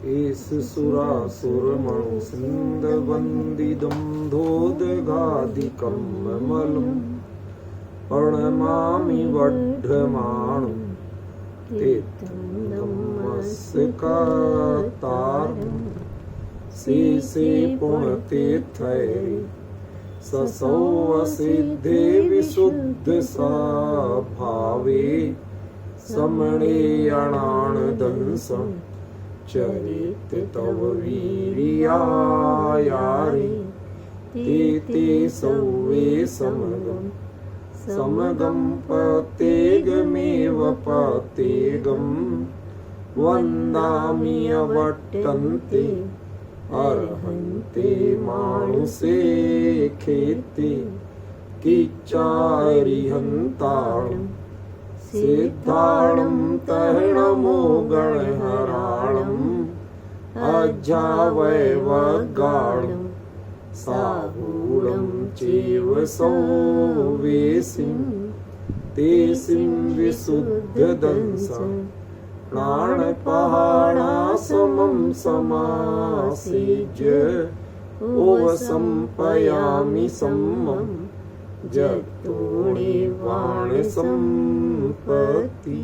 S सुरासुर मणु सिंध वंदिदं धोदगादिकं मलम् प्रणमामि वढ्ढमाणं तीर्थं नमस्कारतारं शेषे पुण्यतीर्थैः ससौ सिद्धे विशुद्ध भावे समणे अणानदंसं चरित तव वीर्यायारे ते सौवे समगं पतेगमेव पतेगं वन्दामि अवट्टन्ते अर्हन्ते मानुषे खेते किच्चारिहन्ताणं सिद्धाणं तरणमो गणहराणम् अजावैवगाणं साहूलं चैव सौवेसिं तेसिं विशुद्धदंसं प्राणपहाणासमं समासीज्य ओवसंपयामि सम्मं जगतोणिवाण संपत्ति।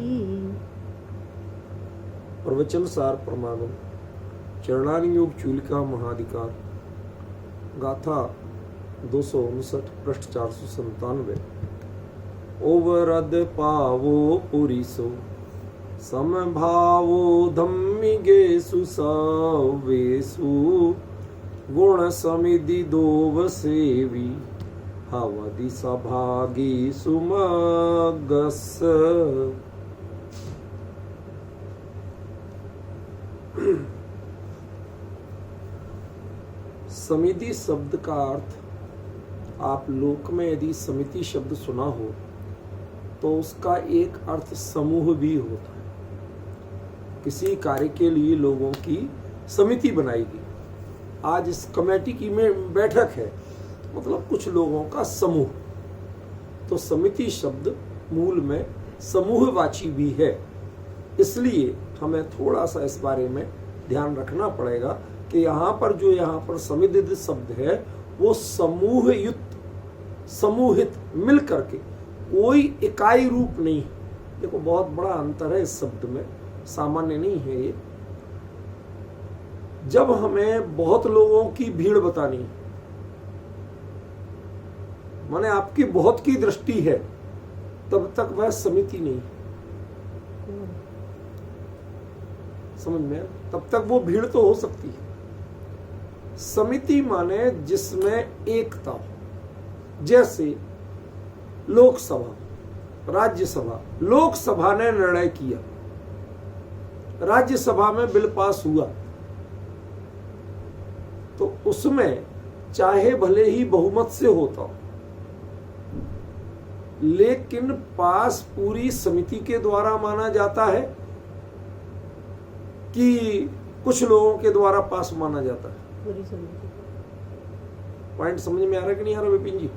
प्रवचन सार प्रमाणम चरणानि योग चूलिका महाधिकार गाथा 259 पृष्ठ 497। ओवरद पावो पुरीसो समभावो धम्मिगेषु सवेषु गुण समिधि दोव सेवी हवदि सभागीषु मगस। समिति शब्द का अर्थ, आप लोक में यदि समिति शब्द सुना हो तो उसका एक अर्थ समूह भी होता है। किसी कार्य के लिए लोगों की समिति बनाएगी। आज इस कमेटी की में बैठक है, मतलब कुछ लोगों का समूह। तो समिति शब्द मूल में समूहवाची भी है। इसलिए हमें थोड़ा सा इस बारे में ध्यान रखना पड़ेगा कि यहाँ पर समिति शब्द है वो समूहयुक्त, समूहित, मिल करके, कोई इकाई रूप नहीं। देखो बहुत बड़ा अंतर है इस शब्द में, सामान्य नहीं है ये। जब हमें बहुत लोगों की भीड़ बतानी, माने आपकी बहुत की दृष्टि है, तब तक वह समिति नहीं, समझ में? तब तक वो भीड़ तो हो सकती है। समिति माने जिसमें एकता हो। जैसे लोकसभा, राज्यसभा। लोकसभा ने निर्णय किया, राज्यसभा में बिल पास हुआ, तो उसमें चाहे भले ही बहुमत से होता हो, लेकिन पास पूरी समिति के द्वारा माना जाता है कि कुछ लोगों के द्वारा पास माना जाता है? पूरी समिति। पॉइंट समझ में आ रहा है कि नहीं आ रहा विपिन जी?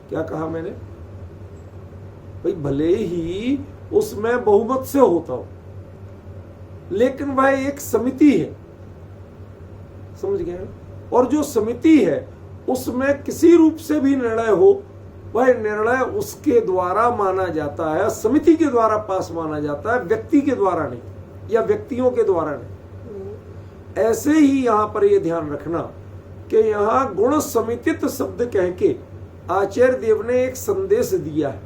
क्या कहा मैंने? भाई भले ही उसमें बहुमत से होता हो, लेकिन वह एक समिति है, समझ गए? और जो समिति है उसमें किसी रूप से भी निर्णय हो, वह निर्णय उसके द्वारा माना जाता है, समिति के द्वारा पास माना जाता है, व्यक्ति के द्वारा नहीं, या व्यक्तियों के द्वारा नहीं। ऐसे ही यहां पर यह ध्यान रखना कि यहां गुण समितित शब्द कह के आचार्य देव ने एक संदेश दिया है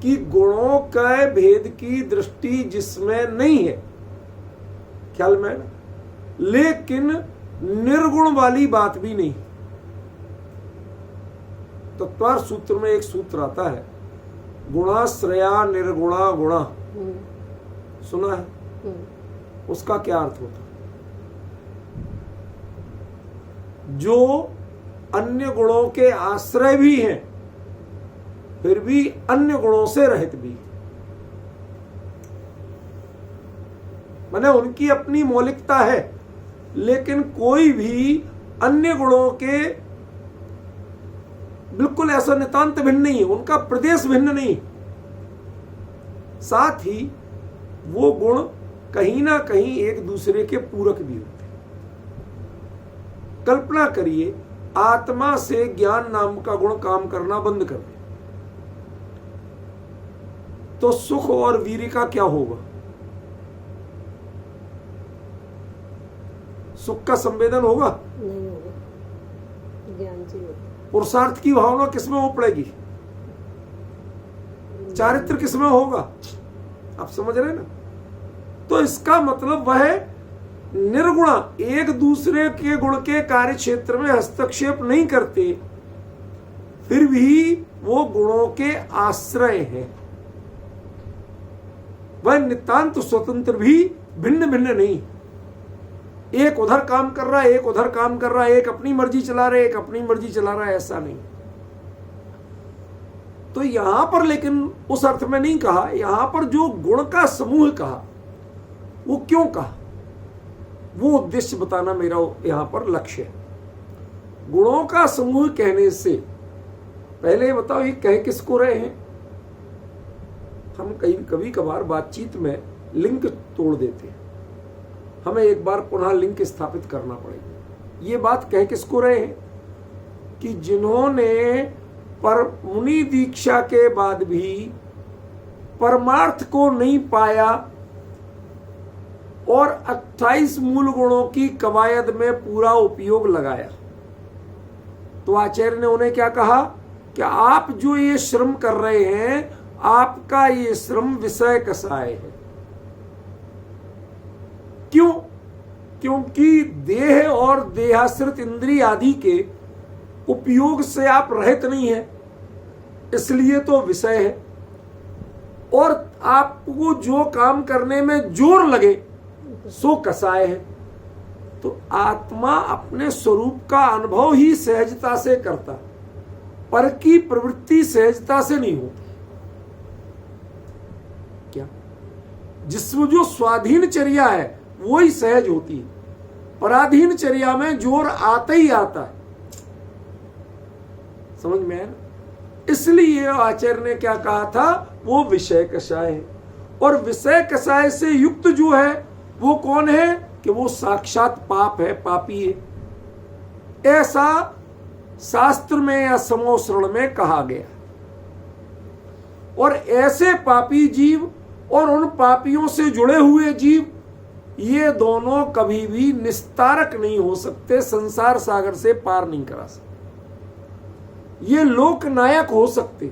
कि गुणों का भेद की दृष्टि जिसमें नहीं है, ख्याल में, लेकिन निर्गुण वाली बात भी नहीं। तत्वार सूत्र में एक सूत्र आता है, गुणाश्रया निर्गुणा गुणा, सुना है? उसका क्या अर्थ होता है? जो अन्य गुणों के आश्रय भी हैं, फिर भी अन्य गुणों से रहित भी, माने उनकी अपनी मौलिकता है, लेकिन कोई भी अन्य गुणों के बिल्कुल ऐसा नितांत भिन्न नहीं है, उनका प्रदेश भिन्न नहीं। साथ ही वो गुण कहीं ना कहीं एक दूसरे के पूरक भी होते हैं। कल्पना करिए, आत्मा से ज्ञान नाम का गुण काम करना बंद कर दे तो सुख और वीर्य का क्या होगा? सुख का संवेदन होगा? नहीं होगा, ज्ञान से होगा। पुरुषार्थ की भावना किसमें हो पड़ेगी? चारित्र किसमें होगा? आप समझ रहे हैं ना? तो इसका मतलब वह निर्गुणा एक दूसरे के गुण के कार्य क्षेत्र में हस्तक्षेप नहीं करते, फिर भी वो गुणों के आश्रय हैं। वह नितांत स्वतंत्र भी भिन्न भिन्न नहीं। एक उधर काम कर रहा है, एक उधर काम कर रहा है, एक अपनी मर्जी चला रहा है, एक अपनी मर्जी चला रहा है, ऐसा नहीं। तो यहां पर लेकिन उस अर्थ में नहीं कहा, यहां पर जो गुण का समूह कहा वो क्यों कहा, वो उद्देश्य बताना मेरा यहां पर लक्ष्य है। गुणों का समूह कहने से पहले बताओ ये कह किसको रहे हैं? हम कभी कभार बातचीत में लिंक तोड़ देते हैं, हमें एक बार पुनः लिंक स्थापित करना पड़ेगा। ये बात कह किसको रहे हैं कि जिन्होंने पर मुनि दीक्षा के बाद भी परमार्थ को नहीं पाया और 28 मूल गुणों की कवायद में पूरा उपयोग लगाया, तो आचार्य ने उन्हें क्या कहा कि आप जो ये श्रम कर रहे हैं, आपका ये श्रम विषय कसाय है। क्यों? क्योंकि देह और देहाश्रित इंद्रिय आदि के उपयोग से आप रहित नहीं है, इसलिए तो विषय है। और आपको जो काम करने में जोर लगे सो कसाय है। तो आत्मा अपने स्वरूप का अनुभव ही सहजता से करता, पर की प्रवृत्ति सहजता से नहीं होती। क्या? जिसमें जो स्वाधीन चर्या है वो ही सहज होती है, पराधीन चर्या में जोर आता ही आता है। समझ में आया? इसलिए आचार्य ने क्या कहा था, वो विषय कषाय है। और विषय कषाय से युक्त जो है वो कौन है कि वो साक्षात पाप है, पापी है। ऐसा शास्त्र में या समोसरण में कहा गया। और ऐसे पापी जीव और उन पापियों से जुड़े हुए जीव, ये दोनों कभी भी निस्तारक नहीं हो सकते, संसार सागर से पार नहीं करा सकते। ये लोक नायक हो सकते,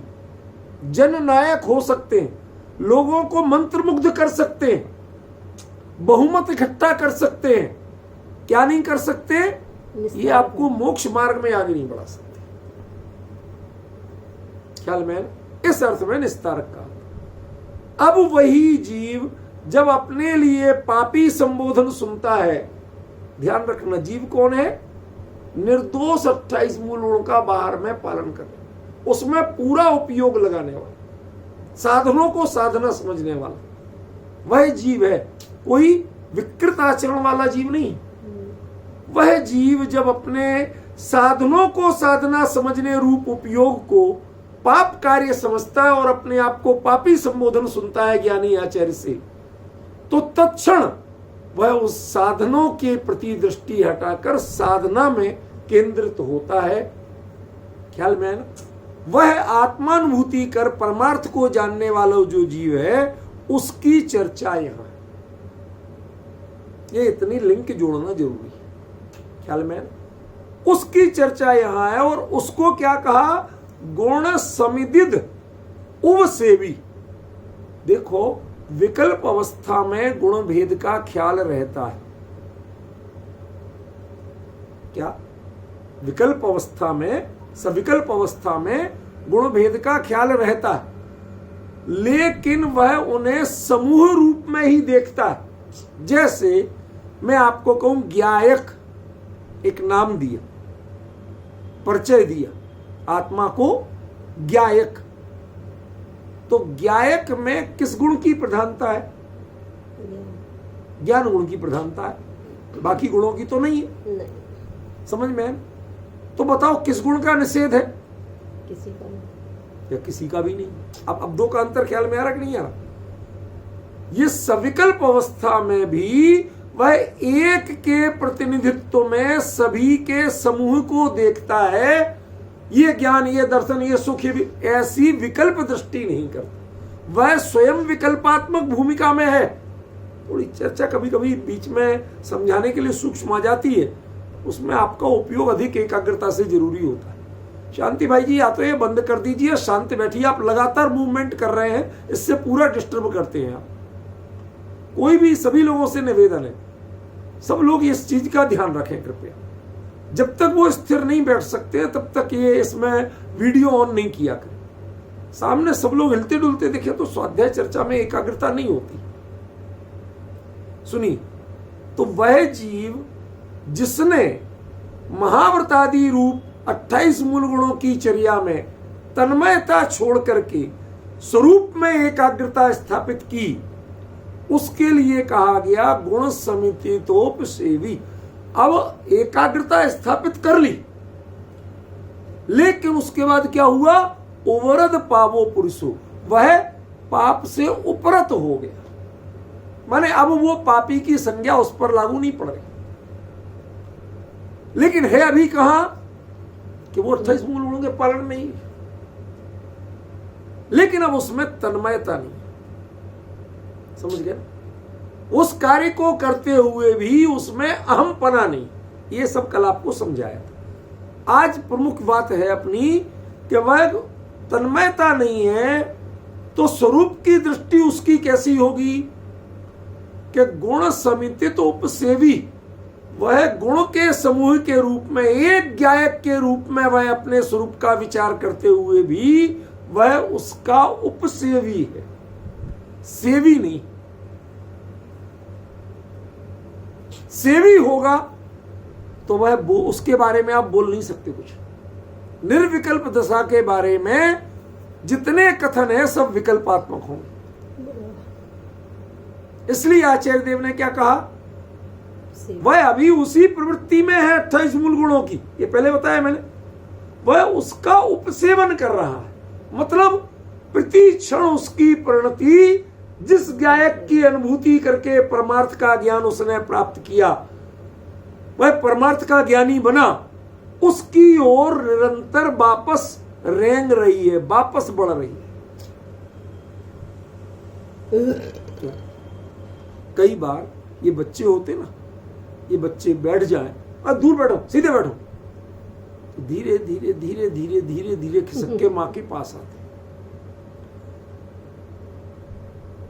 जन नायक हो सकते हैं, लोगों को मंत्रमुग्ध कर सकते हैं, बहुमत इकट्ठा कर सकते हैं। क्या नहीं कर सकते? ये आपको मोक्ष मार्ग में आगे नहीं बढ़ा सकते। ख्याल में? इस अर्थ में निस्तारक का। अब वही जीव जब अपने लिए पापी संबोधन सुनता है, ध्यान रखना जीव कौन है? निर्दोष 28 मूल गुणों का बाहर में पालन करने, उसमें पूरा उपयोग लगाने वाला, साधनों को साधना समझने वाला वह जीव है। कोई विकृत आचरण वाला जीव नहीं। वह जीव जब अपने साधनों को साधना समझने रूप उपयोग को पाप कार्य समझता है और अपने आप को पापी संबोधन सुनता है ज्ञानी आचार्य से, तो तत्क्षण वह उस साधनों के प्रति दृष्टि हटाकर साधना में केंद्रित होता है। ख्याल में है ना? वह आत्मानुभूति कर परमार्थ को जानने वाला जो जीव है, उसकी चर्चा यहां है। ये इतनी लिंक जोड़ना जरूरी है। ख्याल में? उसकी चर्चा यहां है। और उसको क्या कहा? गुण समिदिद उव सेवी। देखो, विकल्प अवस्था में गुण भेद का ख्याल रहता है। क्या? विकल्प अवस्था में, सविकल्प अवस्था में गुण भेद का ख्याल रहता है, लेकिन वह उन्हें समूह रूप में ही देखता है। जैसे मैं आपको कहूं ज्ञायक, एक नाम दिया, परिचय दिया, आत्मा को ज्ञायक, तो ज्ञायक में किस गुण की प्रधानता है? ज्ञान गुण की प्रधानता है, बाकी गुणों की तो नहीं है। समझ में? तो बताओ किस गुण का निषेध है? किसी का नहीं, या किसी का भी नहीं। अब दो का अंतर ख्याल में आ रहा कि नहीं आ रहा? ये सविकल्प अवस्था में भी वह एक के प्रतिनिधित्व में सभी के समूह को देखता है। ये ज्ञान, ये दर्शन, ये सुख, ये ऐसी विकल्प दृष्टि नहीं करता, वह स्वयं विकल्पात्मक भूमिका में है। थोड़ी चर्चा कभी कभी बीच में समझाने के लिए सूक्ष्म आ जाती है, उसमें आपका उपयोग अधिक एकाग्रता से जरूरी होता है। शांति भाई जी, या तो ये बंद कर दीजिए, शांत बैठिए, आप लगातार मूवमेंट कर रहे हैं, इससे पूरा डिस्टर्ब करते हैं आप। कोई भी, सभी लोगों से निवेदन है, सब लोग इस चीज का ध्यान रखें कृपया। जब तक वो स्थिर नहीं बैठ सकते तब तक ये इसमें वीडियो ऑन नहीं किया करें। सामने सब लोग हिलते डुलते दिखे तो स्वाध्याय चर्चा में एकाग्रता नहीं होती। सुनिए, तो वह जीव जिसने महाव्रतादि रूप 28 मूल गुणों की चर्या में तन्मयता छोड़ करके स्वरूप में एकाग्रता स्थापित की, उसके लिए कहा गया गुण समिति तोपसेवी। अब एकाग्रता स्थापित कर ली, लेकिन उसके बाद क्या हुआ? उवरद पावो पुरुषो, वह पाप से उपरत हो गया। माने अब वो पापी की संज्ञा उस पर लागू नहीं पड़ रही। लेकिन है अभी कहां कि वो 28 मूल गुणों के पालन में ही, लेकिन अब उसमें तन्मयता नहीं। समझ गए? उस कार्य को करते हुए भी उसमें अहमपना नहीं। ये सब कल आपको समझाया था। आज प्रमुख बात है अपनी कि वह तन्मयता नहीं है, तो स्वरूप की दृष्टि उसकी कैसी होगी कि गुण समिति तो उपसेवी, वह गुण के समूह के रूप में, एक गायक के रूप में वह अपने स्वरूप का विचार करते हुए भी वह उसका उपसेवी है, सेवी नहीं। सेवी होगा तो वह उसके बारे में आप बोल नहीं सकते कुछ। निर्विकल्प दशा के बारे में जितने कथन है सब विकल्पात्मक होंगे। इसलिए आचार्य देव ने क्या कहा? वह अभी उसी प्रवृत्ति में है 28 मूल गुणों की, ये पहले बताया मैंने। वह उसका उपसेवन कर रहा है, मतलब प्रति क्षण उसकी परिणति, जिस गायक की अनुभूति करके परमार्थ का ज्ञान उसने प्राप्त किया, वह परमार्थ का ज्ञानी बना, उसकी ओर निरंतर वापस रेंग रही है, वापस बढ़ रही है। कई बार ये बच्चे होते ना, ये बच्चे बैठ जाए, दूर बैठो, सीधे बैठो, तो धीरे धीरे धीरे धीरे धीरे धीरे खिसक के मां के पास आते।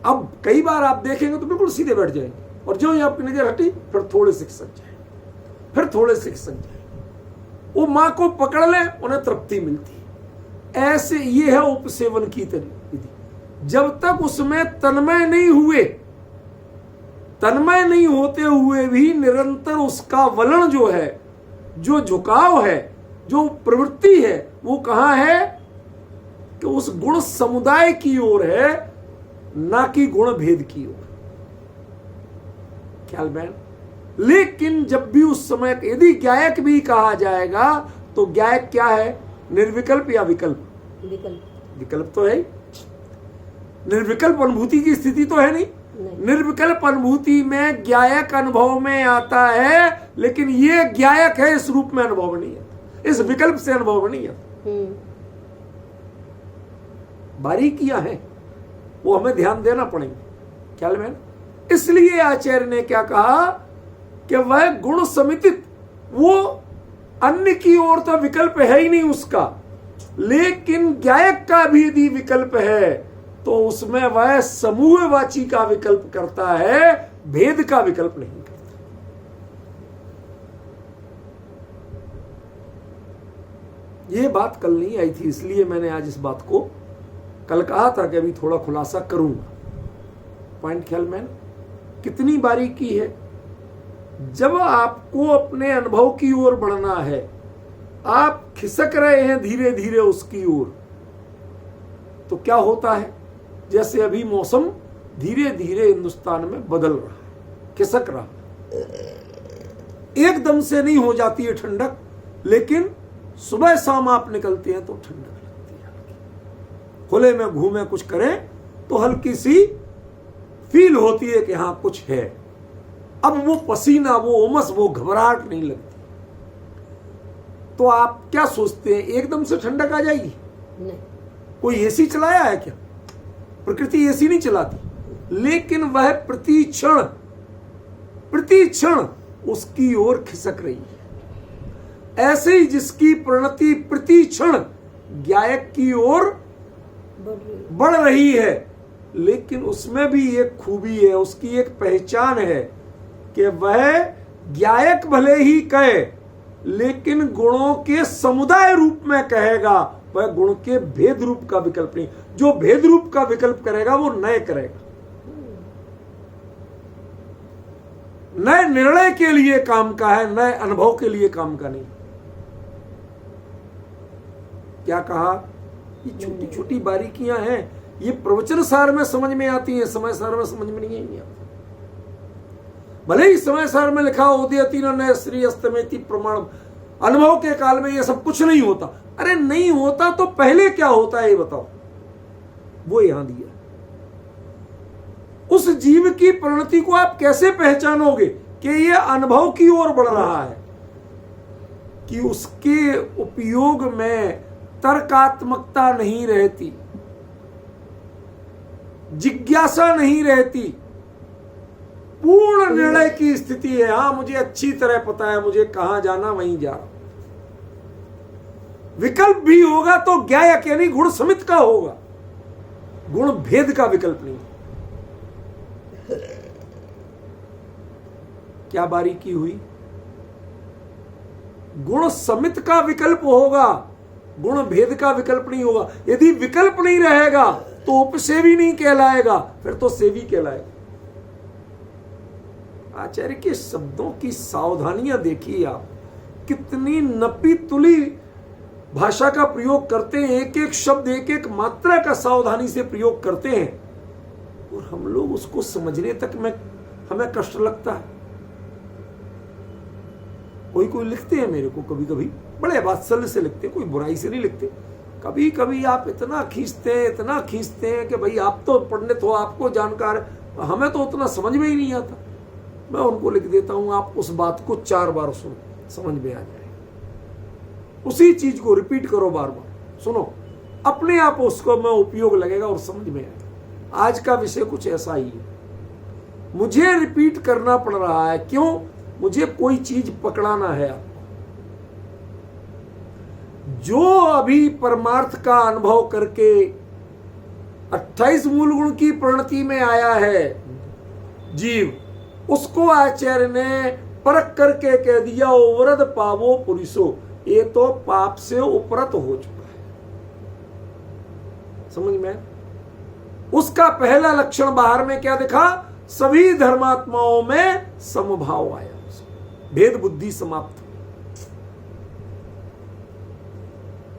अब कई बार आप देखेंगे तो बिल्कुल सीधे बैठ जाएंगे, और जो ही आपकी नजर हटी फिर थोड़े से खिसक जाए, फिर थोड़े से खिसक जाए। वो मां को पकड़ ले, उन्हें तृप्ति मिलती है। ऐसे ये है उपसेवन की विधि। जब तक उसमें तन्मय नहीं हुए, तन्मय नहीं होते हुए भी निरंतर उसका वलन जो है, जो झुकाव है, जो प्रवृत्ति है, वो कहां है कि उस गुण समुदाय की ओर है, ना कि गुण भेद की ओर। ख्याल बैन। लेकिन जब भी उस समय यदि गायक भी कहा जाएगा तो गायक क्या है? निर्विकल्प या विकल्प? विकल्प। विकल्प तो है, निर्विकल्प अनुभूति की स्थिति तो है नहीं। निर्विकल्प अनुभूति में गायक अनुभव में आता है, लेकिन ये गायक है, इस रूप में अनुभव नहीं है, इस विकल्प से अनुभव नहीं है। बारीकियां हैं, वो हमें ध्यान देना पड़ेंगे। ख्याल में? इसलिए आचार्य ने क्या कहा कि वह गुण समितित, वो अन्य की ओर तो विकल्प है ही नहीं उसका, लेकिन गायक का भी यदि विकल्प है तो उसमें वह समूहवाची का विकल्प करता है, भेद का विकल्प नहीं करता। यह बात कल नहीं आई थी, इसलिए मैंने आज इस बात को कल कहा था कि अभी थोड़ा खुलासा करूंगा। पॉइंट ख्याल में? कितनी बारीकी है। जब आपको अपने अनुभव की ओर बढ़ना है, आप खिसक रहे हैं धीरे धीरे उसकी ओर, तो क्या होता है? जैसे अभी मौसम धीरे धीरे हिंदुस्तान में बदल रहा है, खिसक रहा है। एकदम से नहीं हो जाती है ठंडक, लेकिन सुबह शाम आप निकलते हैं तो ठंडक लगती है। खुले में घूमे, कुछ करें तो हल्की सी फील होती है कि हाँ कुछ है। अब वो पसीना, वो उमस, वो घबराहट नहीं लगती। तो आप क्या सोचते हैं, एकदम से ठंडक आ जाएगी? नहीं। कोई एसी चलाया है क्या? प्रकृति एसी नहीं चलाती, लेकिन वह प्रति क्षण उसकी ओर खिसक रही है। ऐसे ही जिसकी प्रणति प्रति क्षण गायक की ओर बढ़ रही है, लेकिन उसमें भी एक खूबी है, उसकी एक पहचान है कि वह गायक भले ही कहे, लेकिन गुणों के समुदाय रूप में कहेगा, वह गुण के भेद रूप का विकल्प नहीं। जो भेद रूप का विकल्प करेगा वो नए करेगा, नए निर्णय के लिए काम का है, नए अनुभव के लिए काम का नहीं। क्या कहा? ये छोटी छोटी बारीकियां हैं, ये प्रवचन सार में समझ में आती हैं, समय सार में समझ में नहीं आती। भले ही समय सार में लिखा उदयति न श्री अस्तमेति प्रमाण, अनुभव के काल में ये सब कुछ नहीं होता। अरे नहीं होता तो पहले क्या होता है ये बताओ, वो यहां दिया। उस जीव की परिणति को आप कैसे पहचानोगे कि ये अनुभव की ओर बढ़ रहा है, कि उसके उपयोग में तर्कात्मकता नहीं रहती, जिज्ञासा नहीं रहती, पूर्ण निर्णय की स्थिति है। हां, मुझे अच्छी तरह पता है मुझे कहां जाना, वहीं जा। विकल्प भी होगा तो गायक यानी गुण समित का होगा, गुण भेद का विकल्प नहीं। क्या बारीकी हुई? गुण समित का विकल्प होगा, गुण भेद का विकल्प नहीं होगा। यदि विकल्प नहीं रहेगा तो उपसेवी नहीं कहलाएगा, फिर तो सेवी कहलाएगा। आचार्य के शब्दों की सावधानियां देखिए आप, कितनी नपी तुली भाषा का प्रयोग करते हैं, एक एक शब्द एक एक मात्रा का सावधानी से प्रयोग करते हैं, और हम लोग उसको समझने तक में हमें कष्ट लगता है। कोई लिखते हैं मेरे को, कभी कभी बड़े वात्सल्य से लिखते हैं, कोई बुराई से नहीं लिखते। कभी कभी आप इतना खींचते हैं कि भाई आप तो पंडित हो, आपको जानकार, हमें तो उतना समझ में ही नहीं आता। मैं उनको लिख देता हूं, आप उस बात को 4 बार सुनो, समझ में आ जाए। उसी चीज को रिपीट करो, बार बार सुनो, अपने आप उसको में उपयोग लगेगा और समझ में आएगा। आज का विषय कुछ ऐसा ही है, मुझे रिपीट करना पड़ रहा है। क्यों? मुझे कोई चीज पकड़ाना है आपको। जो अभी परमार्थ का अनुभव करके 28 मूल गुण की परिणति में आया है जीव, उसको आचार्य ने परख करके कह दिया, ओवरद पावो पुरुषो, ये तो पाप से उपरत हो चुका है। समझ में? उसका पहला लक्षण बाहर में क्या दिखा? सभी धर्मात्माओं में समभाव आया, भेद बुद्धि समाप्त।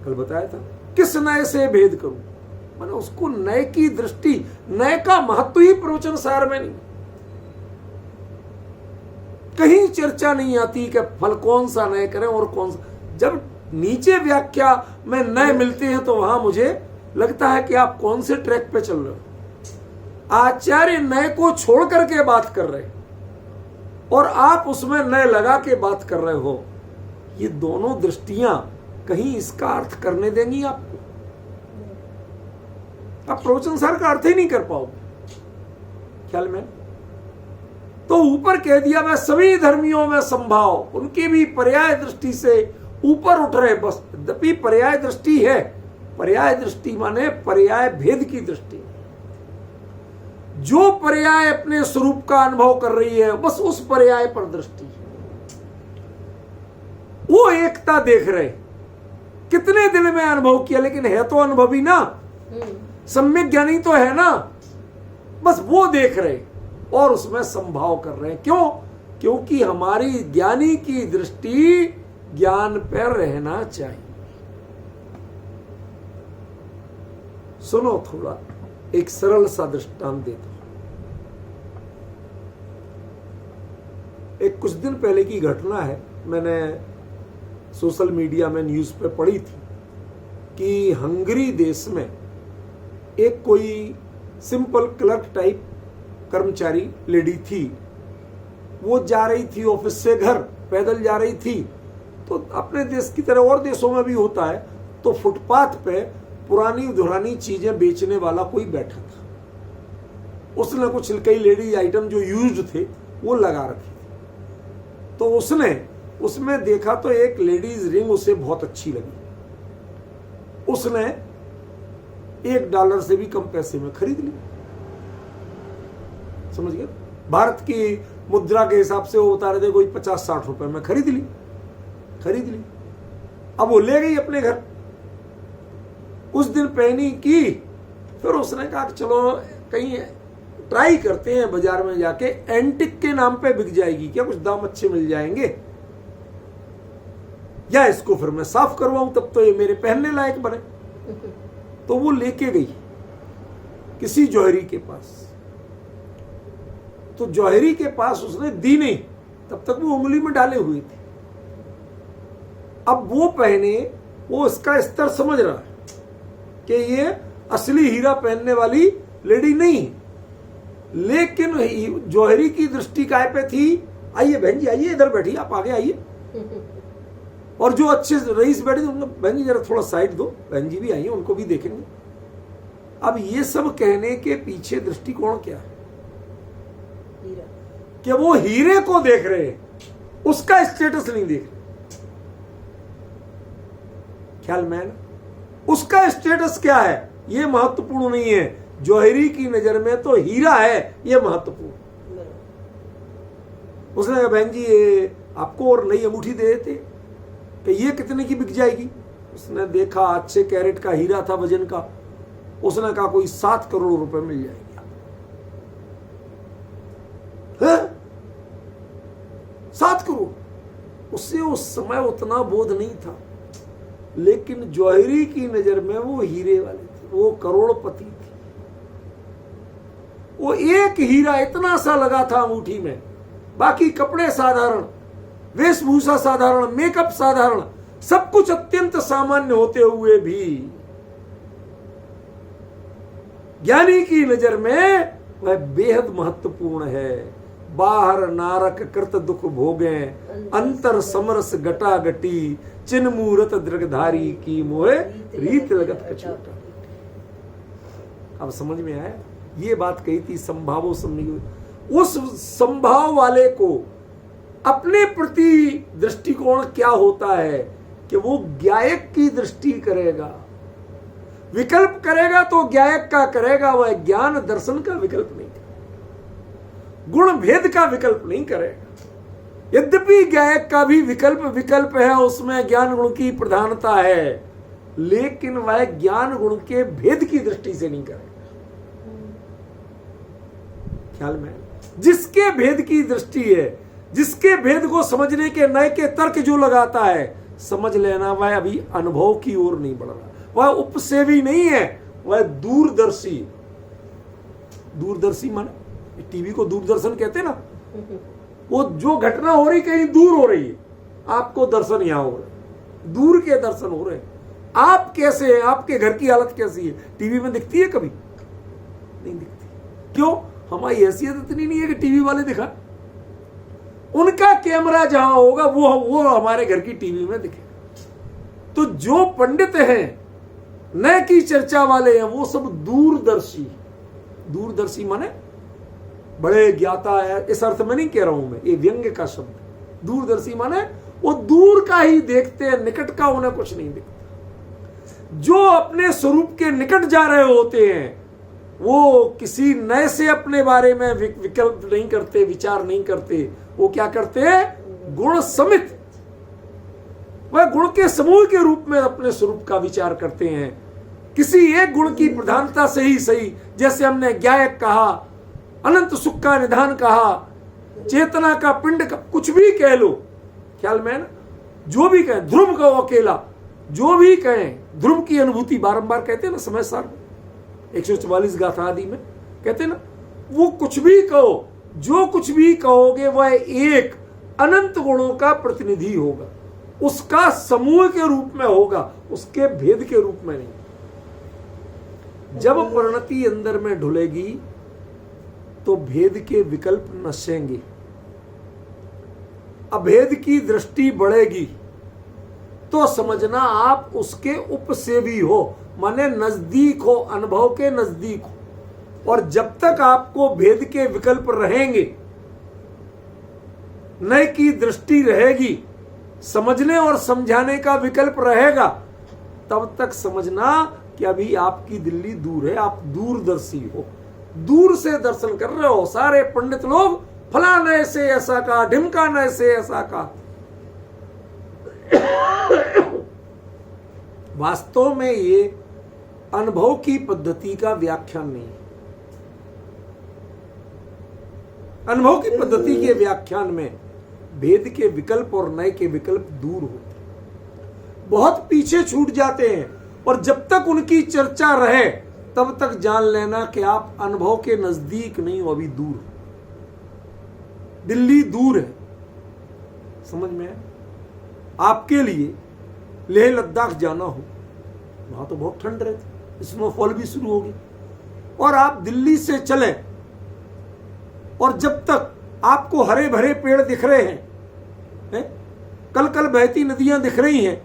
कल बताया था, किस नए से भेद करूं, मैंने उसको नए की दृष्टि, नए का महत्व ही प्रवचन सार में नहीं, कहीं चर्चा नहीं आती कि फल कौन सा नए करें और कौन सा। जब नीचे व्याख्या में नए मिलते हैं तो वहां मुझे लगता है कि आप कौन से ट्रैक पे चल रहे हो। आचार्य नए को छोड़ करके बात कर रहे और आप उसमें नए लगा के बात कर रहे हो। ये दोनों दृष्टियां कहीं इसका अर्थ करने देंगी आपको? आप प्रवचन सार का अर्थ ही नहीं कर पाओगे ख्याल में। तो ऊपर कह दिया, मैं सभी धर्मियों में संभाव, उनकी भी पर्याय दृष्टि से ऊपर उठ रहे। बस यद्यपि पर्याय दृष्टि है, पर्याय दृष्टि माने पर्याय भेद की दृष्टि। जो पर्याय अपने स्वरूप का अनुभव कर रही है, बस उस पर्याय पर दृष्टि, वो एकता देख रहे। कितने दिन में अनुभव किया, लेकिन है तो अनुभवी ना, सम्यक ज्ञानी तो है ना, बस वो देख रहे और उसमें संभाव कर रहे हैं। क्यों? क्योंकि हमारी ज्ञानी की दृष्टि ज्ञान पर रहना चाहिए। सुनो, थोड़ा एक सरल सा दृष्टांत देता हूं। एक कुछ दिन पहले की घटना है, मैंने सोशल मीडिया में न्यूज पे पढ़ी थी कि हंगरी देश में एक कोई सिंपल क्लर्क टाइप कर्मचारी लेडी थी, वो जा रही थी ऑफिस से घर, पैदल जा रही थी। तो अपने देश की तरह और देशों में भी होता है, तो फुटपाथ पे पुरानी धुरानी चीजें बेचने वाला कोई बैठा था। उसने कुछ कई लेडीज आइटम जो यूज्ड थे वो लगा रखे थे। तो उसने उसमें देखा तो एक लेडीज रिंग उसे बहुत अच्छी लगी। उसने $1 से भी कम पैसे में खरीद ली। समझ गए? भारत की मुद्रा के हिसाब से वो बता रहे थे कोई 50-60 रुपए में खरीद ली। अब वो ले गई अपने घर, कुछ दिन पहनी की, फिर उसने कहा कि चलो कहीं ट्राई करते हैं, बाजार में जाके एंटिक के नाम पे बिक जाएगी क्या, कुछ दाम अच्छे मिल जाएंगे, या इसको फिर मैं साफ करवाऊं, तब तो ये मेरे पहनने लायक बने। तो वो लेके गई किसी जौहरी के पास। तो जौहरी के पास उसने दी नहीं, तब तक वो उंगली में डाले हुए थे। अब वो पहने, वो इसका स्तर समझ रहा है कि ये असली हीरा पहनने वाली लेडी नहीं, लेकिन जौहरी की दृष्टि काय पे थी, आइए बहन जी आइए, इधर बैठिए, आप आगे आइए। और जो अच्छे रईस बैठे थे उनको, बहन जी जरा थोड़ा साइड दो, बहन जी भी आइए, उनको भी देखेंगे। अब ये सब कहने के पीछे दृष्टिकोण क्या है? हीरा। कि वो हीरे को देख रहे हैं, उसका स्टेटस नहीं देख रहे। ख्याल में ना? उसका स्टेटस क्या है ये महत्वपूर्ण नहीं है। जौहरी की नजर में तो हीरा है ये महत्वपूर्ण। उसने कहा बहन जी ये आपको और नई अंगूठी दे देते कि ये कितने की बिक जाएगी। उसने देखा अच्छे कैरेट का हीरा था, वजन का। उसने कहा कोई 7 करोड़ रुपए मिल जाएंगे। 7 करोड़। उससे उस समय उतना बोध नहीं था, लेकिन जौहरी की नजर में वो हीरे वाले थे, वो करोड़पति थे। वो एक हीरा इतना सा लगा था अंगूठी में, बाकी कपड़े साधारण, वेशभूषा साधारण, मेकअप साधारण, सब कुछ अत्यंत सामान्य होते हुए भी ज्ञानी की नजर में वह बेहद महत्वपूर्ण है। बाहर नारक कृत दुख भोगे, अंतर समरस गटा गटी, चिन्ह मूरत दृगधारी की मोहे रीत लगत कछोटा। अब समझ में आया? ये बात कही थी संभावो सम्मिलित। उस संभाव वाले को अपने प्रति दृष्टिकोण क्या होता है कि वो ज्ञायक की दृष्टि करेगा। विकल्प करेगा तो ज्ञायक का करेगा, वह ज्ञान दर्शन का विकल्प नहीं करेगा, गुण भेद का विकल्प नहीं करेगा। यद्यपि ज्ञायक का भी विकल्प है, उसमें ज्ञान गुण की प्रधानता है, लेकिन वह ज्ञान गुण के भेद की दृष्टि से नहीं करेगा। ख्याल में? जिसके भेद की दृष्टि है, जिसके भेद को समझने के नए के तर्क जो लगाता है, समझ लेना वह अभी अनुभव की ओर नहीं बढ़ रहा, वह उपसेवी नहीं है, वह दूरदर्शी। दूरदर्शी माने टीवी को दूरदर्शन कहते हैं ना। वो जो घटना हो रही कहीं दूर हो रही है, आपको दर्शन यहां हो रहा है, दूर के दर्शन हो रहे हैं। आप कैसे हैं, आपके घर की हालत कैसी है, टीवी में दिखती है? कभी नहीं दिखती। क्यों? हमारी हैसियत इतनी नहीं है कि टीवी वाले दिखा। उनका कैमरा जहां होगा वो हमारे घर की टीवी में दिखेगा। तो जो पंडित हैं, नए की चर्चा वाले हैं, वो सब दूरदर्शी। दूरदर्शी माने बड़े ज्ञाता है, इस अर्थ में नहीं कह रहा हूं मैं, ये व्यंग्य का शब्द। दूरदर्शी माने वो दूर का ही देखते हैं, निकट का उन्हें कुछ नहीं दिखता। जो अपने स्वरूप के निकट जा रहे होते हैं, वो किसी नए से अपने बारे में विकल्प नहीं करते, विचार नहीं करते। वो क्या करते हैं? गुण समित, वह गुण के समूह के रूप में अपने स्वरूप का विचार करते हैं। किसी एक गुण की प्रधानता से ही सही, जैसे हमने ज्ञायक कहा, अनंत सुख का निधान कहा, चेतना का पिंड का, कुछ भी कह लो। ख्याल में ना? जो भी कहें, ध्रुव कहो अकेला, जो भी कहें, ध्रुव की अनुभूति बारंबार कहते हैं ना समय सार में, 144 गाथा आदि में कहते हैं ना। वो कुछ भी कहो, जो कुछ भी कहोगे वह एक अनंत गुणों का प्रतिनिधि होगा, उसका समूह के रूप में होगा, उसके भेद के रूप में नहीं। जब परिणति अंदर में ढुलेगी तो भेद के विकल्प नशेंगे, अभेद की दृष्टि बढ़ेगी, तो समझना आप उसके उपसेवी हो, माने नजदीक हो, अनुभव के नजदीक हो। और जब तक आपको भेद के विकल्प रहेंगे, नए की दृष्टि रहेगी, समझने और समझाने का विकल्प रहेगा, तब तक समझना कि अभी आपकी दिल्ली दूर है, आप दूरदर्शी हो, दूर से दर्शन कर रहे हो। सारे पंडित लोग फलाने से ऐसा कहा, ढिमकाने से ऐसा कहा, वास्तव में ये अनुभव की पद्धति का व्याख्यान नहीं है। अनुभव की पद्धति के व्याख्यान में भेद के विकल्प और नए के विकल्प दूर होते, बहुत पीछे छूट जाते हैं। और जब तक उनकी चर्चा रहे तब तक जान लेना कि आप अनुभव के नजदीक नहीं हो, अभी दूर हो, दिल्ली दूर है। समझ में है? आपके लिए लेह लद्दाख जाना हो, वहां तो बहुत ठंड रहती, स्नोफॉल भी शुरू होगी, और आप दिल्ली से चलें, और जब तक आपको हरे भरे पेड़ दिख रहे हैं, कल कल बहती नदियां दिख रही हैं,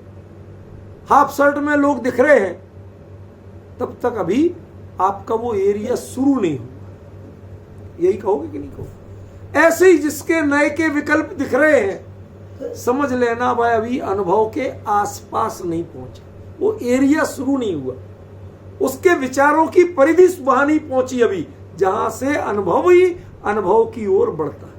हाफ शर्ट में लोग दिख रहे हैं, तब तक अभी आपका वो एरिया शुरू नहीं हुआ। यही कहोगे कि नहीं कहोगे? ऐसे ही जिसके नए के विकल्प दिख रहे हैं, समझ लेना भाई अभी अनुभव के आसपास नहीं पहुंचा, वो एरिया शुरू नहीं हुआ, उसके विचारों की परिधि वहां नहीं पहुंची अभी, जहां से अनुभव ही अनुभव की ओर बढ़ता है।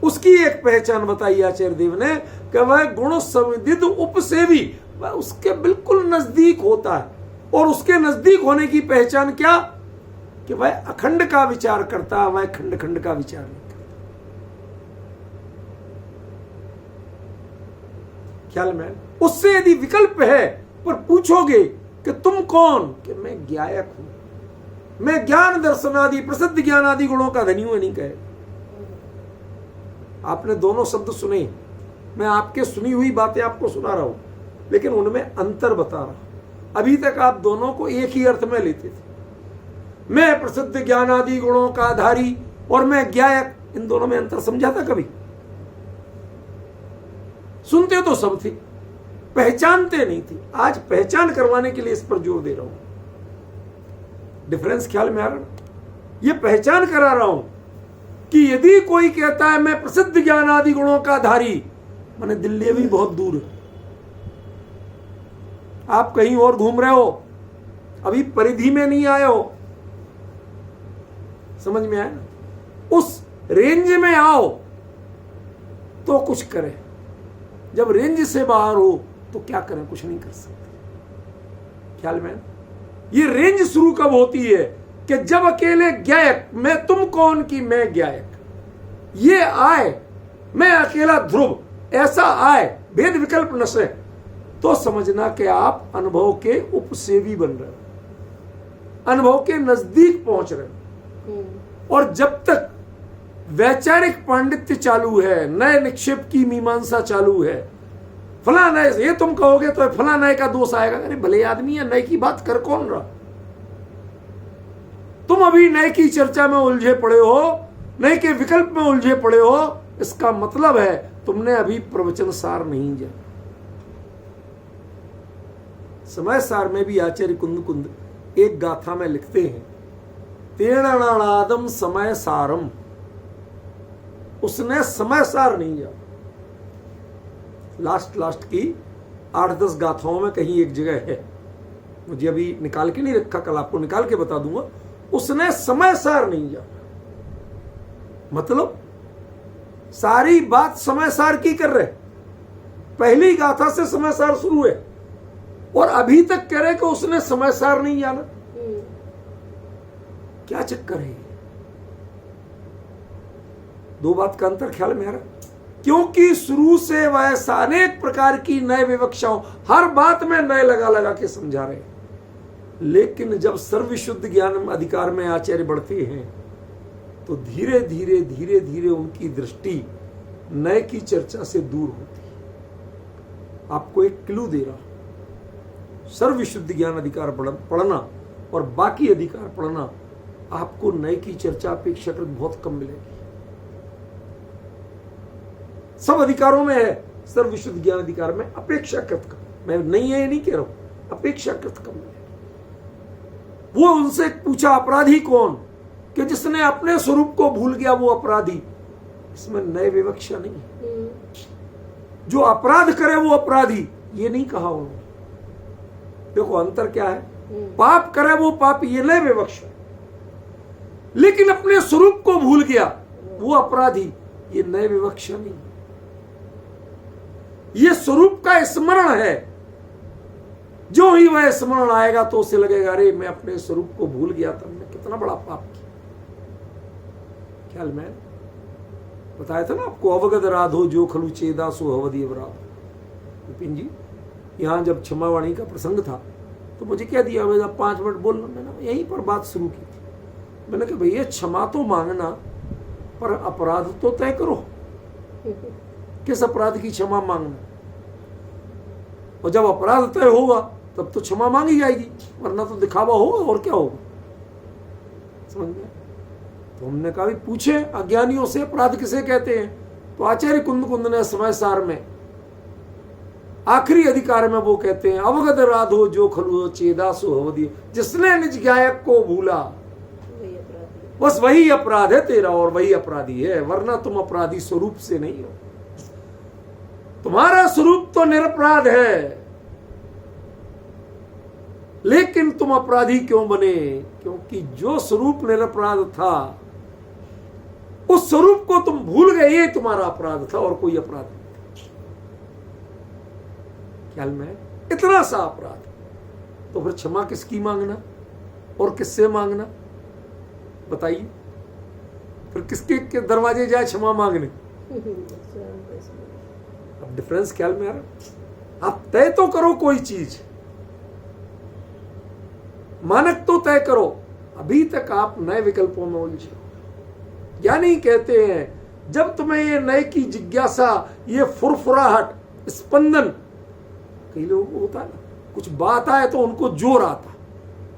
उसकी एक पहचान बताई आचार्य देव ने कि वह गुण संविदित उपसेवी, वह उसके बिल्कुल नजदीक होता है। और उसके नजदीक होने की पहचान क्या? कि वह अखंड का विचार करता है, वह खंड खंड का विचार नहीं करता। ख्याल में? उससे यदि विकल्प है, पर पूछोगे कि तुम कौन, कि मैं ज्ञायक हूं, मैं ज्ञान दर्शन आदि प्रसिद्ध ज्ञान आदि गुणों का धनी हूं, नहीं कहे। आपने दोनों शब्द सुने, मैं आपके सुनी हुई बातें आपको सुना रहा हूं, लेकिन उनमें अंतर बता रहा हूं। अभी तक आप दोनों को एक ही अर्थ में लेते थे, मैं प्रसिद्ध ज्ञान आदि गुणों का आधारी और मैं ज्ञायक। इन दोनों में अंतर समझा था कभी? सुनते तो सब थे, पहचानते नहीं थे। आज पहचान करवाने के लिए इस पर जोर दे रहा हूं। डिफरेंस ख्याल में आ रहा? ये पहचान करा रहा हूं कि यदि कोई कहता है मैं प्रसिद्ध ज्ञान आदि गुणों का धारी, माने दिल्ली भी बहुत दूर है, आप कहीं और घूम रहे हो, अभी परिधि में नहीं आए हो। समझ में आया? उस रेंज में आओ तो कुछ करें, जब रेंज से बाहर हो तो क्या करें? कुछ नहीं कर सकते। ख्याल में? ये रेंज शुरू कब होती है? कि जब अकेले ज्ञायक, मैं तुम कौन की मैं ज्ञायक, ये आए, मैं अकेला ध्रुव, ऐसा आए, भेद विकल्प नशे, तो समझना कि आप अनुभव के उपसेवी बन रहे हो, अनुभव के नजदीक पहुंच रहे हो। और जब तक वैचारिक पांडित्य चालू है, नए निक्षेप की मीमांसा चालू है, फला नए, ये तुम कहोगे तो फला नए का दोष आएगा। अरे भले आदमी है, नए की बात कर कौन रहा? तुम अभी नए की चर्चा में उलझे पड़े हो, नए के विकल्प में उलझे पड़े हो, इसका मतलब है तुमने अभी प्रवचन सार नहीं जाना। समय सार में भी आचार्य कुंद कुंद एक गाथा में लिखते हैं, तेणानादम समय सारम, उसने समय सार नहीं जाना। लास्ट की 8-10 गाथाओं में कहीं एक जगह है, मुझे अभी निकाल के नहीं रखा, कल आपको निकाल के बता दूंगा। उसने समय सार नहीं जाना, मतलब सारी बात समय सार की कर रहे, पहली गाथा से समय सार शुरू है और अभी तक कह रहे कि उसने समय सार नहीं जाना। क्या चक्कर है? दो बात का अंतर ख्याल में आ रहा? क्योंकि शुरू से वह अनेक प्रकार की नए विवक्षाओं, हर बात में नए लगा लगा के समझा रहे हैं। लेकिन जब सर्वशुद्ध ज्ञान अधिकार में आचार्य बढ़ते हैं तो धीरे धीरे धीरे धीरे उनकी दृष्टि नए की चर्चा से दूर होती है। आपको एक क्लू दे रहा हूं, सर्वशुद्ध ज्ञान अधिकार पढ़ना और बाकी अधिकार पढ़ना आपको नए की चर्चा अपेक्षाकृत बहुत कम मिलेगी। सब अधिकारों में है, सर्व विशुद्ध ज्ञान अधिकार में अपेक्षाकृत कम। मैं नहीं है ये नहीं कह रहा हूं, अपेक्षाकृत कम मिलेगी। वो उनसे पूछा अपराधी कौन, कि जिसने अपने स्वरूप को भूल गया वो अपराधी। इसमें नए विवक्षा नहीं है। जो अपराध करे वो अपराधी, ये नहीं कहा उन्होंने। देखो अंतर क्या है, पाप करे वो पापी, ये नए विवक्षा। लेकिन अपने स्वरूप को भूल गया वो अपराधी, ये नए विवक्षा नहीं। ये स्वरूप का स्मरण है। जो ही वह स्मरण आएगा तो उसे लगेगा अरे मैं अपने स्वरूप को भूल गया था, मैं कितना बड़ा पाप किया। ख्याल में बताया था ना आपको, अवगत राधो जो खलु चेदा सो अवधि अपराध। विपिन जी, यहां जब क्षमावाणी का प्रसंग था तो मुझे क्या दिया, मैं 5 मिनट बोलना, मैंने यहीं पर बात शुरू की थी। मैंने कहा भैया क्षमा तो मांगना, पर अपराध तो तय करो, किस अपराध की क्षमा मांगना। और जब अपराध तय होगा तब तो क्षमा मांगी जाएगी, वरना तो दिखावा होगा और क्या होगा। समझ गए? तो हमने कहा भी पूछे अज्ञानियों से अपराध किसे कहते हैं, तो आचार्य कुंद ने समय सार में आखिरी अधिकार में वो कहते हैं अवगत राधो जो खलु चेदा सो अवधि, जिसने निज गायक को भूला बस वही अपराध है तेरा और वही अपराधी है, वरना तुम अपराधी स्वरूप से नहीं हो। तुम्हारा स्वरूप तो निरपराध है, लेकिन तुम अपराधी क्यों बने? क्योंकि जो स्वरूप निरपराध था उस स्वरूप को तुम भूल गए, ये तुम्हारा अपराध था और कोई अपराध नहीं। ख्याल में इतना सा अपराध, तो फिर क्षमा किसकी मांगना और किससे मांगना बताइए? फिर किसके के दरवाजे जाए क्षमा मांगने? अब डिफरेंस ख्याल में आ रहा? आप तय तो करो कोई चीज, मानक तो तय करो। अभी तक आप नए विकल्पों में उलझे। ज्ञानी कहते हैं जब तुम्हें ये नए की जिज्ञासा, ये फुरफुराहट, स्पंदन, कई लोगों को होता है ना, कुछ बात आए तो उनको जोर आता,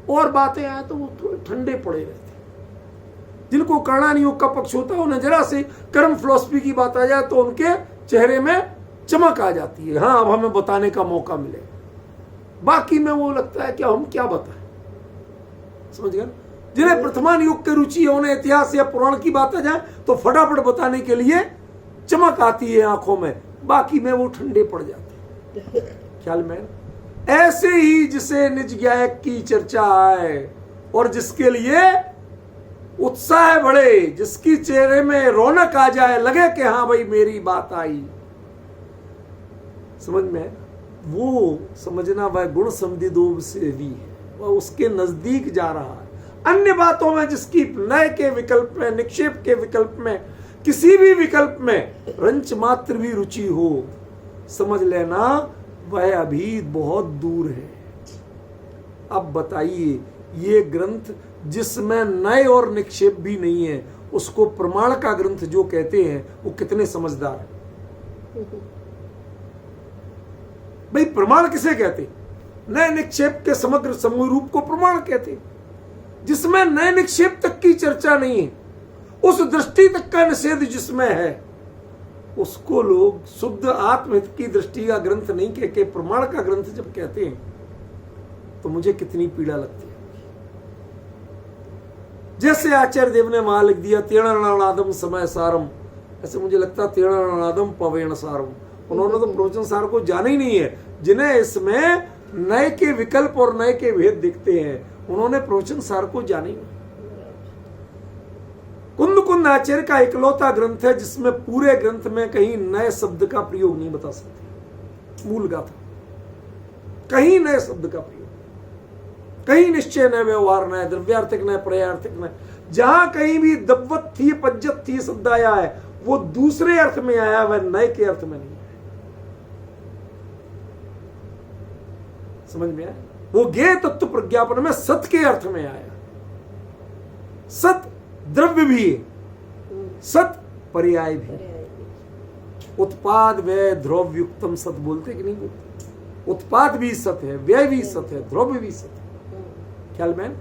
और बातें आए तो वो थोड़े ठंडे पड़े रहते। जिनको कर्णानी योग का पक्ष होता है, उन्हें जरा से कर्म फिलॉसफी की बात आ जाए तो उनके चेहरे में चमक आ जाती है, हाँ अब हमें बताने का मौका मिलेगा। बाकी में वो लगता है कि हम क्या बताएं। समझ गए? जिन्हें प्रथमान युग की रुचि है, उन्हें इतिहास या पुराण की बात आ जाए तो फटाफट बताने के लिए चमक आती है आंखों में, बाकी में वो ठंडे पड़ जाते हैं। ख्याल में? ऐसे ही जिसे निज गायक की चर्चा आए और जिसके लिए उत्साह बढ़े, जिसकी चेहरे में रौनक आ जाए, लगे कि हाँ भाई मेरी बात आई, समझ में, वो समझना वह गुण समधिदोब से भी है, वह उसके नजदीक जा रहा है। अन्य बातों में जिसकी नए के विकल्प में, निक्षेप के विकल्प में, किसी भी विकल्प में रंच मात्र भी रुचि हो, समझ लेना वह अभी बहुत दूर है। अब बताइए, ये ग्रंथ जिसमें नए और निक्षेप भी नहीं है, उसको प्रमाण का ग्रंथ जो कहते हैं, वो कितने समझदार है। भाई प्रमाण किसे कहते? नए निक्षेप के समग्र समूह रूप को प्रमाण कहते। जिसमें नए निक्षेप तक की चर्चा नहीं है, उस दृष्टि तक का निषेध जिसमें है, उसको लोग शुद्ध आत्महित की दृष्टि का ग्रंथ नहीं कह के प्रमाण का ग्रंथ जब कहते हैं तो मुझे कितनी पीड़ा लगती है। जैसे आचार्य देव ने वहां लिख दिया तेणानादम समय सारम, ऐसे मुझे लगता तेणानादम पवेण सारम। उन्होंने तो प्रवचन सार को जाना ही नहीं है। जिन्हें इसमें नए के विकल्प और नए के भेद दिखते हैं, उन्होंने प्रवचन सार को जाना ही नहीं। कुंद आचार्य का इकलौता ग्रंथ है जिसमें पूरे ग्रंथ में कहीं नए शब्द का प्रयोग नहीं बता सकते। मूल गाथा कहीं नए शब्द का प्रयोग, कहीं निश्चय न, व्यवहार न, द्रव्यार्थिक न, पर्यार्थिक न। जहां कहीं भी दब्बत थी, पज्जत थी शब्द आया है, वो दूसरे अर्थ में आया, वह नए के अर्थ में नहीं आया। समझ में आया? वो ज्ञेय तत्व प्रज्ञापन में सत के अर्थ में आया। सत द्रव्य भी है, सत पर्याय भी। उत्पाद व्यय ध्रुव युक्तम सत बोलते कि नहीं बोलते? उत्पाद भी सत है, व्यय भी सत है, ध्रुव भी सत है। ख्याल में?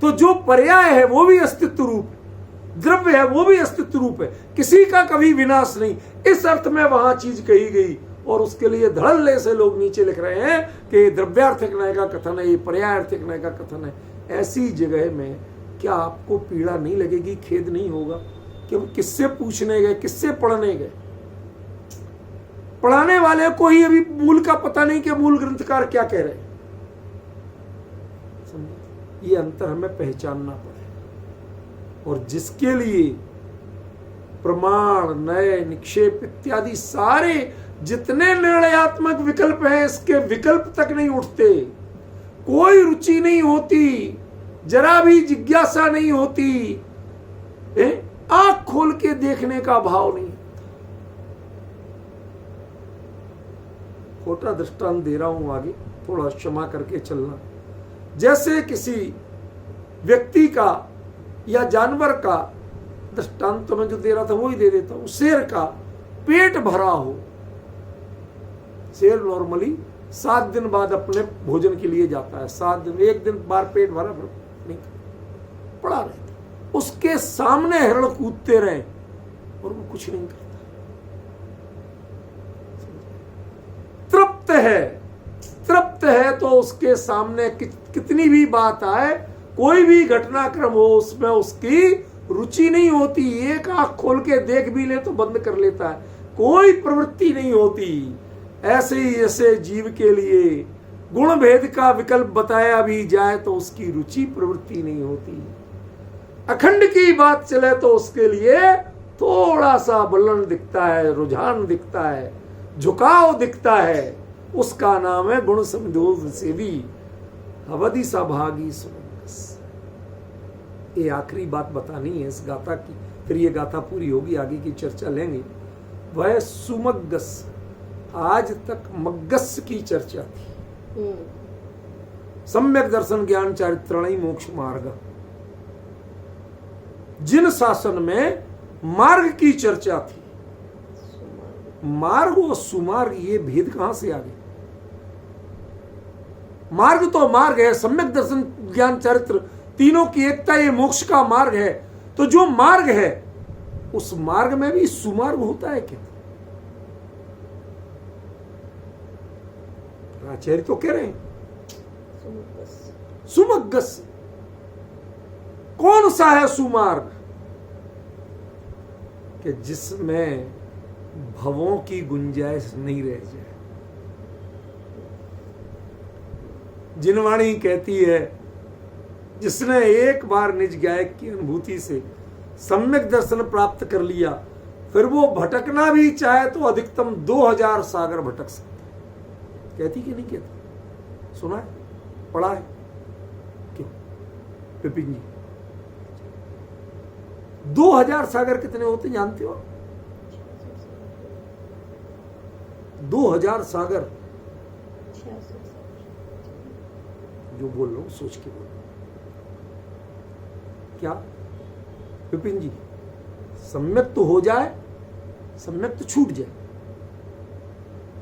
तो जो पर्याय है वो भी अस्तित्व रूप है, द्रव्य है वो भी अस्तित्व रूप है, किसी का कभी विनाश नहीं। इस अर्थ में वहां चीज कही गई और उसके लिए धड़ल्ले से लोग नीचे लिख रहे हैं कि द्रव्यार्थिक न्याय का कथन है, ये पर्यायार्थिक न्याय का कथन है। ऐसी जगह में क्या आपको पीड़ा नहीं लगेगी, खेद नहीं होगा कि हम किससे पूछने गए, किससे पढ़ने गए? पढ़ाने वाले को ही अभी मूल का पता नहीं कि मूल ग्रंथकार क्या कह रहे हैं। ये अंतर हमें पहचानना पड़े। और जिसके लिए प्रमाण, नए, निक्षेप इत्यादि सारे जितने निर्णयात्मक विकल्प हैं, इसके विकल्प तक नहीं उठते, कोई रुचि नहीं होती, जरा भी जिज्ञासा नहीं होती, आंख खोल के देखने का भाव नहीं। छोटा दृष्टांत दे रहा हूं, आगे थोड़ा क्षमा करके चलना। जैसे किसी व्यक्ति का या जानवर का दृष्टांत तो मैं जो दे रहा था वो ही दे देता हूं। शेर का पेट भरा हो, शेर नॉर्मली 7 दिन बाद अपने भोजन के लिए जाता है। 7 दिन, एक दिन बार पेट भरा नहीं, पड़ा रहता। उसके सामने हिरण कूदते रहे और वो कुछ नहीं करता, तृप्त है तो उसके सामने कितनी भी बात आए, कोई भी घटनाक्रम हो, उसमें उसकी रुचि नहीं होती। एक आंख खोल के देख भी ले तो बंद कर लेता है, कोई प्रवृत्ति नहीं होती। ऐसे ही ऐसे जीव के लिए गुण भेद का विकल्प बताया भी जाए तो उसकी रुचि प्रवृत्ति नहीं होती। अखंड की बात चले तो उसके लिए थोड़ा सा बलन दिखता है, रुझान दिखता है, झुकाव दिखता है। उसका नाम है गुण संदोष सेवी अवधि सभागी सुमंगस। ये आखिरी बात बतानी है इस गाथा की, फिर ये गाथा पूरी होगी, आगे की चर्चा लेंगे। वह सुमग्गस, आज तक मग्गस की चर्चा थी। सम्यक दर्शन ज्ञान चारित्रणि मोक्ष मार्ग, जिन शासन में मार्ग की चर्चा थी। मार्ग और सुमार्ग, ये भेद कहां से आ गए? मार्ग तो मार्ग है, सम्यक दर्शन ज्ञान चरित्र तीनों की एकता, ये मोक्ष का मार्ग है। तो जो मार्ग है उस मार्ग में भी सुमार्ग होता है क्या? आचार्य तो कह रहे हैं सुमग्गस। कौन सा है सुमार्ग? कि जिसमें भवों की गुंजाइश नहीं रह जाए। जिनवाणी कहती है, जिसने एक बार निज गायक की अनुभूति से सम्यक दर्शन प्राप्त कर लिया, फिर वो भटकना भी चाहे तो अधिकतम 2000 सागर भटक सकता। कहती कि नहीं कहती? सुना है, पढ़ा है? क्यों विपिन जी? 2000 सागर कितने होते जानते हो? 2000 सागर, जो बोल रहा हूं सोच के बोल। क्या विपिन जी? सम्यक तो हो जाए, सम्यक तो छूट जाए,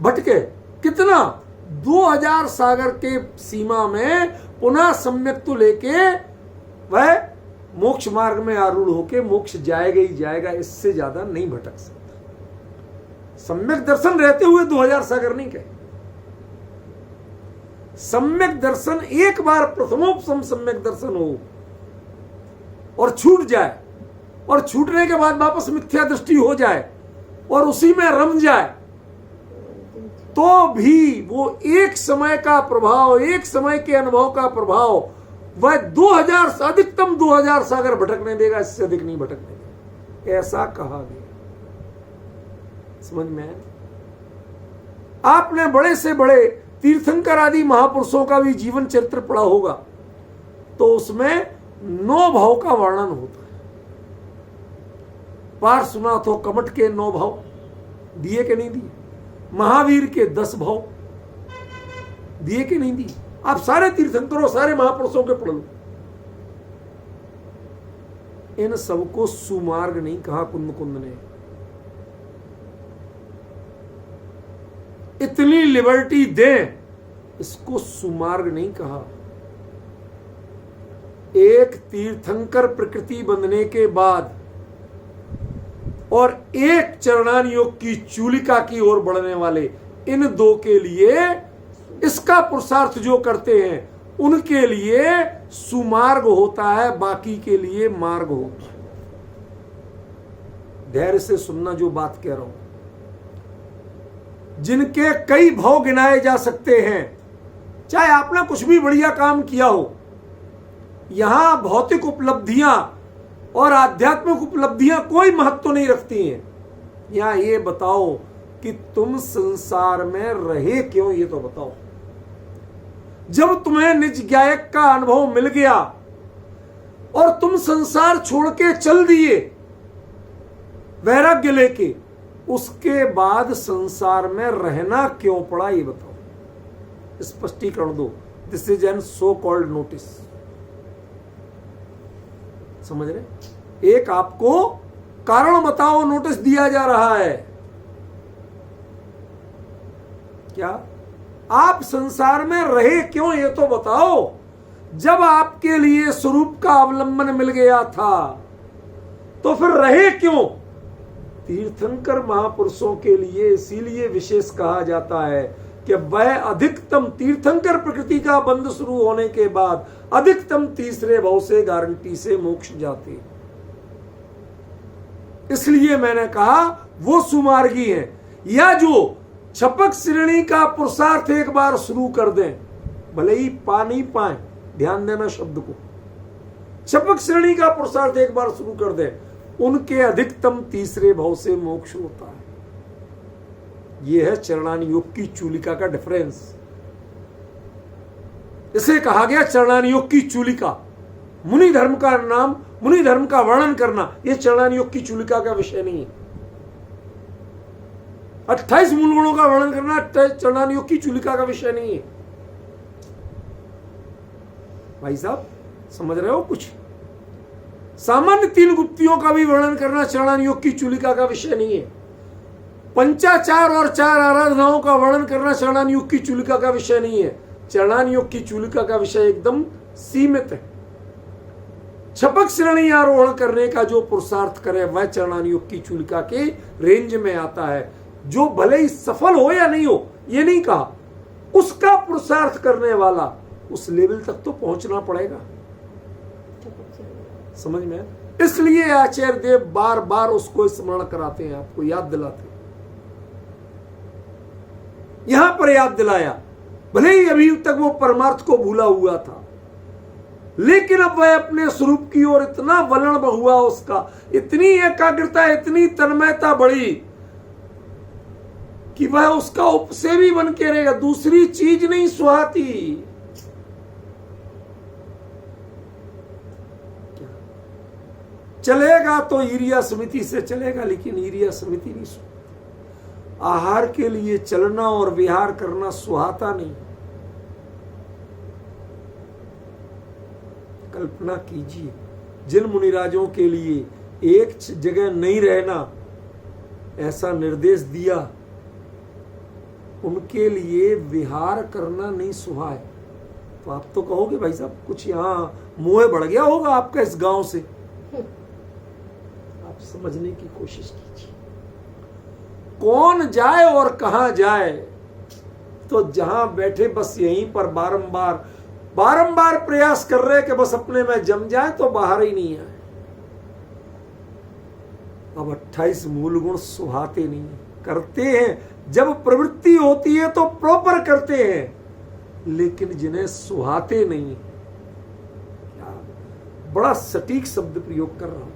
भटके कितना? 2000 सागर के सीमा में पुनः सम्यक तो लेके वह मोक्ष मार्ग में आरूढ़ होके मोक्ष जाएगा ही जाएगा, इससे ज्यादा नहीं भटक सकता। सम्यक दर्शन रहते हुए 2000 सागर नहीं कहे। सम्यक दर्शन एक बार प्रथमोपम सम्यक दर्शन हो और छूट जाए, और छूटने के बाद वापस मिथ्या दृष्टि हो जाए और उसी में रम जाए, तो भी वो एक समय का प्रभाव, एक समय के अनुभव का प्रभाव वह 2000 अधिकतम 2000 सागर भटकने देगा, इससे अधिक नहीं भटकने देगा। ऐसा कहा गया। समझ में आया? आपने बड़े से बड़े तीर्थंकर आदि महापुरुषों का भी जीवन चरित्र पढ़ा होगा, तो उसमें 9 भाव का वर्णन होता है। पार्श्वनाथ हो कमठ के 9 भाव दिए के नहीं दिए? महावीर के 10 भाव दिए के नहीं दिए? आप सारे तीर्थंकरों, सारे महापुरुषों के पढ़ लो। इन सबको सुमार्ग नहीं कहा कुंद ने। इतनी लिबर्टी दे, इसको सुमार्ग नहीं कहा। एक तीर्थंकर प्रकृति बंधने के बाद और एक चरणान योग की चूलिका की ओर बढ़ने वाले, इन दो के लिए इसका पुरुषार्थ जो करते हैं उनके लिए सुमार्ग होता है, बाकी के लिए मार्ग होता है। धैर्य से सुनना जो बात कह रहा हूं। जिनके कई भाव गिनाए जा सकते हैं, चाहे आपने कुछ भी बढ़िया काम किया हो, यहां भौतिक उपलब्धियां और आध्यात्मिक उपलब्धियां कोई महत्व नहीं रखती हैं। यहां ये बताओ कि तुम संसार में रहे क्यों, ये तो बताओ। जब तुम्हें निज गायक का अनुभव मिल गया और तुम संसार छोड़ के चल दिए वैराग्य लेके, उसके बाद संसार में रहना क्यों पड़ा, ये बताओ। स्पष्टीकरण दो। This is an so called notice. समझ रहे? एक आपको कारण बताओ नोटिस दिया जा रहा है। क्या आप संसार में रहे क्यों, ये तो बताओ। जब आपके लिए स्वरूप का अवलंबन मिल गया था तो फिर रहे क्यों? तीर्थंकर महापुरुषों के लिए इसीलिए विशेष कहा जाता है कि वह अधिकतम तीर्थंकर प्रकृति का बंध शुरू होने के बाद अधिकतम तीसरे भाव से गारंटी से मोक्ष जाते। इसलिए मैंने कहा वो सुमार्गी है, या जो छपक श्रेणी का पुरुषार्थ एक बार शुरू कर दें, भले ही पा नहीं पाए, ध्यान देना शब्द को, छपक श्रेणी का पुरुषार्थ एक बार शुरू कर दें, उनके अधिकतम तीसरे भाव से मोक्ष होता है। यह है चरणान योग की चूलिका का डिफरेंस। इसे कहा गया चरणान योग की चूलिका। मुनि धर्म का नाम, मुनि धर्म का वर्णन करना, यह चरणान योग की चूलिका का विषय नहीं है। 28 मूल गुणों का वर्णन करना चरणान योग की चूलिका का विषय नहीं है। भाई साहब समझ रहे हो? कुछ सामान्य 3 गुप्तियों का भी वर्णन करना चरणान योग की चूलिका का विषय नहीं है। पंचाचार और 4 आराधनाओं का वर्णन करना चरणान योग की चूलिका का विषय नहीं है। चरणान योग की चूलिका का विषय एकदम सीमित है। छपक श्रेणी आरोहण करने का जो पुरुषार्थ करे वह चरणान योग की चूलिका के रेंज में आता है। जो भले ही सफल हो या नहीं हो, ये नहीं कहा, उसका पुरुषार्थ करने वाला उस लेवल तक तो पहुंचना पड़ेगा। समझ में? इसलिए आचार्य देव बार बार उसको स्मरण कराते हैं, आपको याद दिलाते हैं। यहां पर याद दिलाया, भले ही अभी तक वो परमार्थ को भूला हुआ था, लेकिन अब वह अपने स्वरूप की ओर इतना वलन हुआ, उसका इतनी एकाग्रता, इतनी तन्मयता बढ़ी कि वह उसका उपसेवी बन के रहेगा, दूसरी चीज नहीं सुहाती। चलेगा तो ईरिया समिति से चलेगा, लेकिन ईरिया समिति नहीं सुहाती। आहार के लिए चलना और विहार करना सुहाता नहीं। कल्पना कीजिए, जिन मुनिराजों के लिए एक जगह नहीं रहना ऐसा निर्देश दिया, उनके लिए विहार करना नहीं सुहाए, तो आप तो कहोगे भाई साहब कुछ यहां मोह बढ़ गया होगा आपका इस गांव से। आप समझने की कोशिश कीजिए, कौन जाए और कहां जाए, तो जहां बैठे बस यहीं पर बारंबार प्रयास कर रहे कि बस अपने में जम जाए तो बाहर ही नहीं आए। अब 28 मूल गुण सुहाते नहीं, करते हैं जब प्रवृत्ति होती है तो प्रॉपर करते हैं, लेकिन जिन्हें सुहाते नहीं, बड़ा सटीक शब्द प्रयोग कर रहा हूं,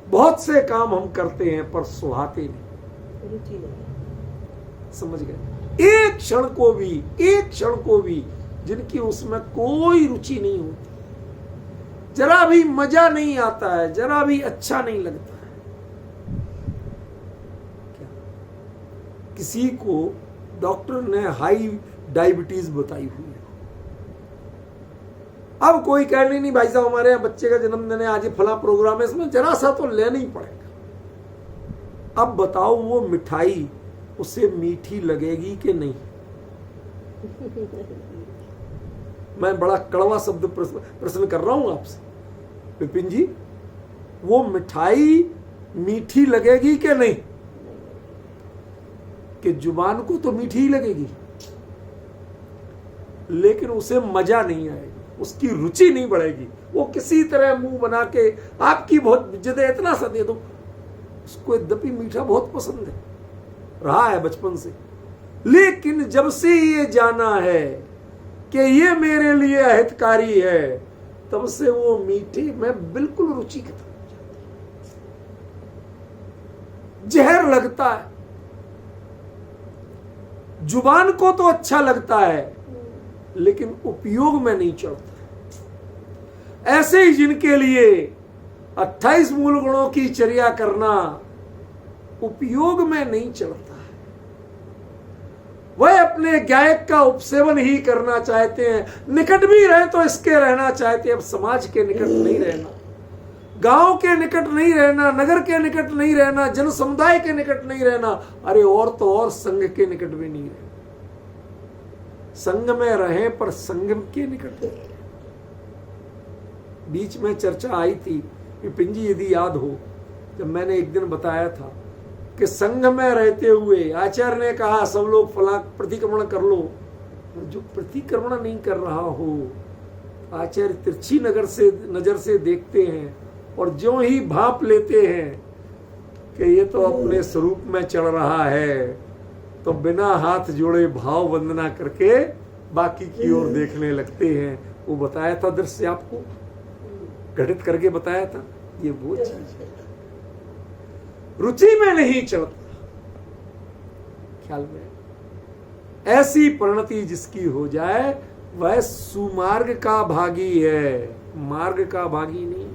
बहुत से काम हम करते हैं पर सुहाते नहीं, रुचि नहीं। समझ गए? एक क्षण को भी जिनकी उसमें कोई रुचि नहीं होती, जरा भी मजा नहीं आता है, जरा भी अच्छा नहीं लगता है। क्या किसी को डॉक्टर ने हाई डायबिटीज बताई हुई है, अब कोई कहने नहीं भाई साहब हमारे यहाँ बच्चे का जन्मदिन है, आज फला प्रोग्राम है, इसमें जरा सा तो लेना ही पड़ेगा। अब बताओ वो मिठाई उसे मीठी लगेगी कि नहीं? मैं बड़ा कड़वा शब्द प्रश्न कर रहा हूं आपसे, विपिन जी, वो मिठाई मीठी लगेगी कि नहीं? कि जुबान को तो मीठी ही लगेगी, लेकिन उसे मजा नहीं आएगा, उसकी रुचि नहीं बढ़ेगी। वो किसी तरह मुंह बना के आपकी बहुत इज्जत है, इतना सा दे दो, उसको यद्यपि मीठा बहुत पसंद है, रहा है बचपन से, लेकिन जब से ये जाना है कि ये मेरे लिए अहितकारी है, तब से वो मीठे में बिल्कुल रुचि खत्म हो जाती है, जहर लगता है। जुबान को तो अच्छा लगता है, लेकिन उपयोग में नहीं चढ़ता। ऐसे ही जिनके लिए 28 मूल गुणों की चर्या करना उपयोग में नहीं चढ़ता है, वह अपने गायक का उपसेवन ही करना चाहते हैं, निकट भी रहे तो इसके रहना चाहते हैं, अब समाज के निकट नहीं रहना, गांव के निकट नहीं रहना, नगर के निकट नहीं रहना, जन समुदाय के निकट नहीं रहना, अरे और तो और संघ के निकट भी नहीं रहना। संघ में रहे पर संगम के निकट नहीं। बीच में चर्चा आई थी, विपिन जी यदि याद हो, जब मैंने एक दिन बताया था कि संघ में रहते हुए आचार्य ने कहा सब लोग फला प्रतिक्रमण कर लो, जो प्रतिक्रमण नहीं कर रहा हो, आचार्य तिरछी नजर से देखते हैं और जो ही भाप लेते हैं कि ये तो अपने स्वरूप में चढ़ रहा है, तो बिना हाथ जोड़े भाव वंदना करके बाकी की ओर देखने लगते हैं। वो बताया था दृश्य, आपको घटित करके बताया था, ये वो चीज है, रुचि में नहीं चढ़ता, ख्याल में। ऐसी परिणति जिसकी हो जाए वह सुमार्ग का भागी है, मार्ग का भागी नहीं।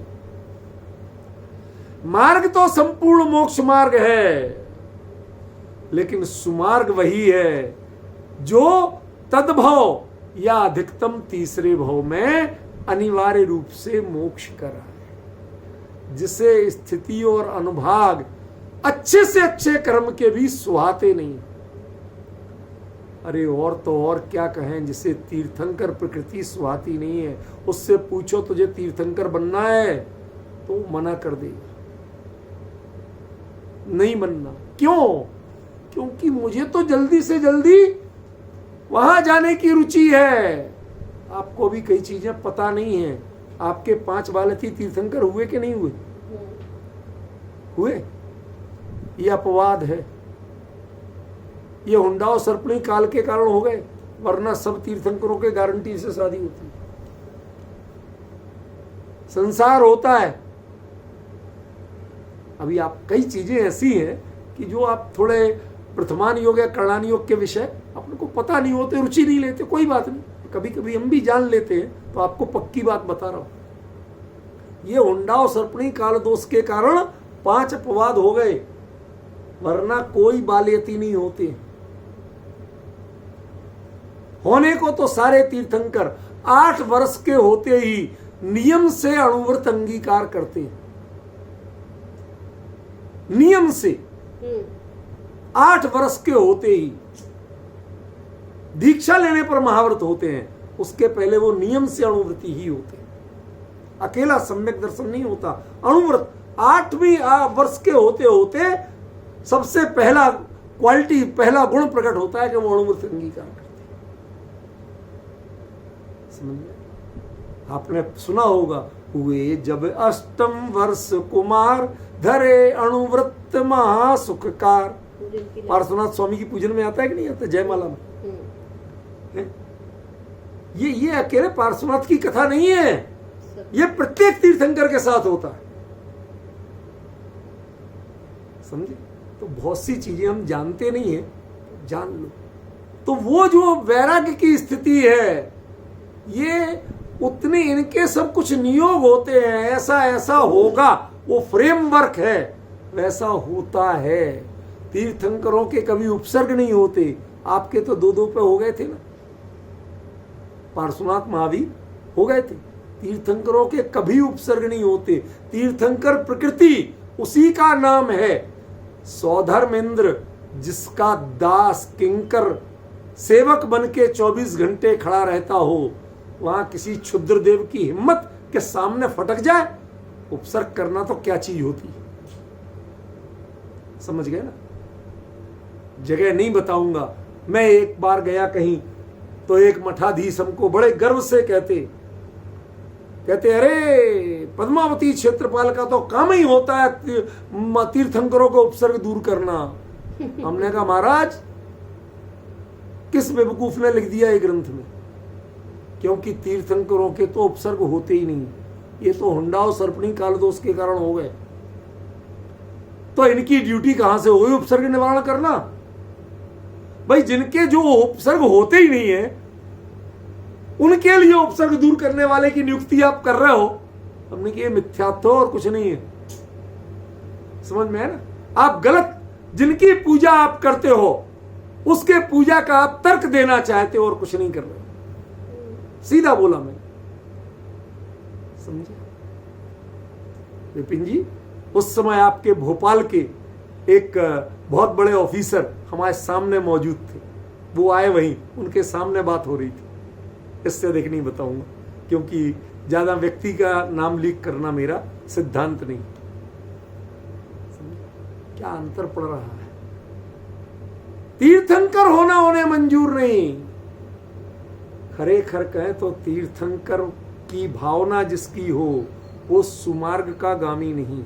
मार्ग तो संपूर्ण मोक्ष मार्ग है, लेकिन सुमार्ग वही है जो तद्भव या अधिकतम तीसरे भव में अनिवार्य रूप से मोक्ष कराए, जिसे स्थिति और अनुभाग अच्छे से अच्छे कर्म के भी सुहाते नहीं। अरे और तो और क्या कहें, जिसे तीर्थंकर प्रकृति सुहाती नहीं है, उससे पूछो तुझे तीर्थंकर बनना है तो मना कर देगा, नहीं बनना। क्यों? क्योंकि मुझे तो जल्दी से जल्दी वहां जाने की रुचि है। आपको भी कई चीजें पता नहीं है। आपके 5 बालक तीर्थंकर हुए कि नहीं हुए? हुए? ये अपवाद है, ये हुंडा और सर्पणी काल के कारण हो गए, वरना सब तीर्थंकरों के गारंटी से शादी होती है। संसार होता है। अभी आप कई चीजें ऐसी हैं कि जो आप थोड़े प्रथमान योग या करणान योग के विषय अपने को पता नहीं होते, रुचि नहीं लेते, कोई बात नहीं, कभी कभी हम भी जान लेते हैं, तो आपको पक्की बात बता रहा हूं। ये हुंडा और सर्पणी काल दोष के कारण 5 अपवाद हो गए, वरना कोई बालयती नहीं होते। होने को तो सारे तीर्थंकर 8 वर्ष के होते ही नियम से अणुव्रत अंगीकार करते हैं। नियम से 8 वर्ष के होते ही दीक्षा लेने पर महाव्रत होते हैं, उसके पहले वो नियम से अणुव्रती ही होते हैं। अकेला सम्यक दर्शन नहीं होता, अणुव्रत 8वीं वर्ष के होते होते सबसे पहला क्वालिटी, पहला गुण प्रकट होता है कि वो अणुव्रत अंगीकार करते हैं। समझ में? आपने सुना होगा, हुए जब 8म वर्ष कुमार धरे अणुव्रत महासुखकार। पार्श्वनाथ स्वामी की पूजन में आता है कि नहीं आता? जयमाला में ये अकेले पार्श्वनाथ की कथा नहीं है, ये प्रत्येक तीर्थंकर के साथ होता है। समझे? तो बहुत सी चीजें हम जानते नहीं है, जान लो। तो वो जो वैराग्य की स्थिति है, ये उतने इनके सब कुछ नियोग होते हैं, ऐसा ऐसा होगा, वो फ्रेमवर्क है, वैसा होता है। तीर्थंकरों के कभी उपसर्ग नहीं होते, आपके तो 2-2 पे हो गए थे ना, पार्श्वनाथ महावीर हो गए थे। तीर्थंकरों के कभी उपसर्ग नहीं होते। तीर्थंकर प्रकृति उसी का नाम है। सौधर्मेंद्र जिसका दास किंकर सेवक बन के 24 घंटे खड़ा रहता हो, वहां किसी क्षुद्र देव की हिम्मत के सामने फटक जाए। उपसर्ग करना तो क्या चीज होती है, समझ गए ना। जगह नहीं बताऊंगा। मैं एक बार गया कहीं तो एक मठाधीश हमको बड़े गर्व से कहते अरे पद्मावती क्षेत्रपाल का तो काम ही होता है तीर्थंकरों को उपसर्ग दूर करना। हमने कहा महाराज किस बेवकूफ ने लिख दिया ये ग्रंथ में, क्योंकि तीर्थंकरों के तो उपसर्ग होते ही नहीं, ये तो हुंडा और सर्पणी कालदोष के कारण हो गए। तो इनकी ड्यूटी कहां से हुई उपसर्ग निवारण करना। भाई जिनके जो उपसर्ग होते ही नहीं है उनके लिए उपसर्ग दूर करने वाले की नियुक्ति आप कर रहे हो। हमने कहा मिथ्यात्व और कुछ नहीं है, समझ में है ना। आप गलत जिनकी पूजा आप करते हो उसके पूजा का आप तर्क देना चाहते हो और कुछ नहीं कर रहे। सीधा बोला मैं, समझे विपिन जी। उस समय आपके भोपाल के एक बहुत बड़े ऑफिसर हमारे सामने मौजूद थे, वो आए वहीं, उनके सामने बात हो रही थी। इससे अधिक नहीं बताऊंगा क्योंकि ज्यादा व्यक्ति का नाम लीक करना मेरा सिद्धांत नहीं। क्या अंतर पड़ रहा है। तीर्थंकर होना उन्हें मंजूर नहीं। खरेखर कहें तो तीर्थंकर की भावना जिसकी हो वो सुमार्ग का गामी नहीं।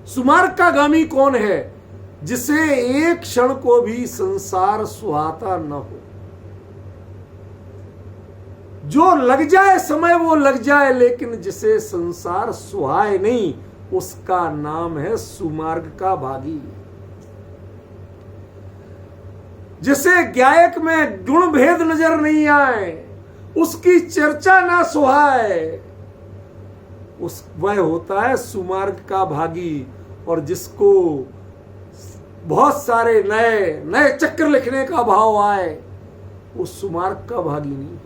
सुमार्ग का गामी कौन है? जिसे एक क्षण को भी संसार सुहाता न हो। जो लग जाए समय वो लग जाए, लेकिन जिसे संसार सुहाए नहीं उसका नाम है सुमार्ग का भागी। जिसे गायक में गुण भेद नजर नहीं आए, उसकी चर्चा ना सुहाए, वह होता है सुमार्ग का भागी। और जिसको बहुत सारे नए नए चक्र लिखने का भाव आए वो सुमार्ग का भागी नहीं।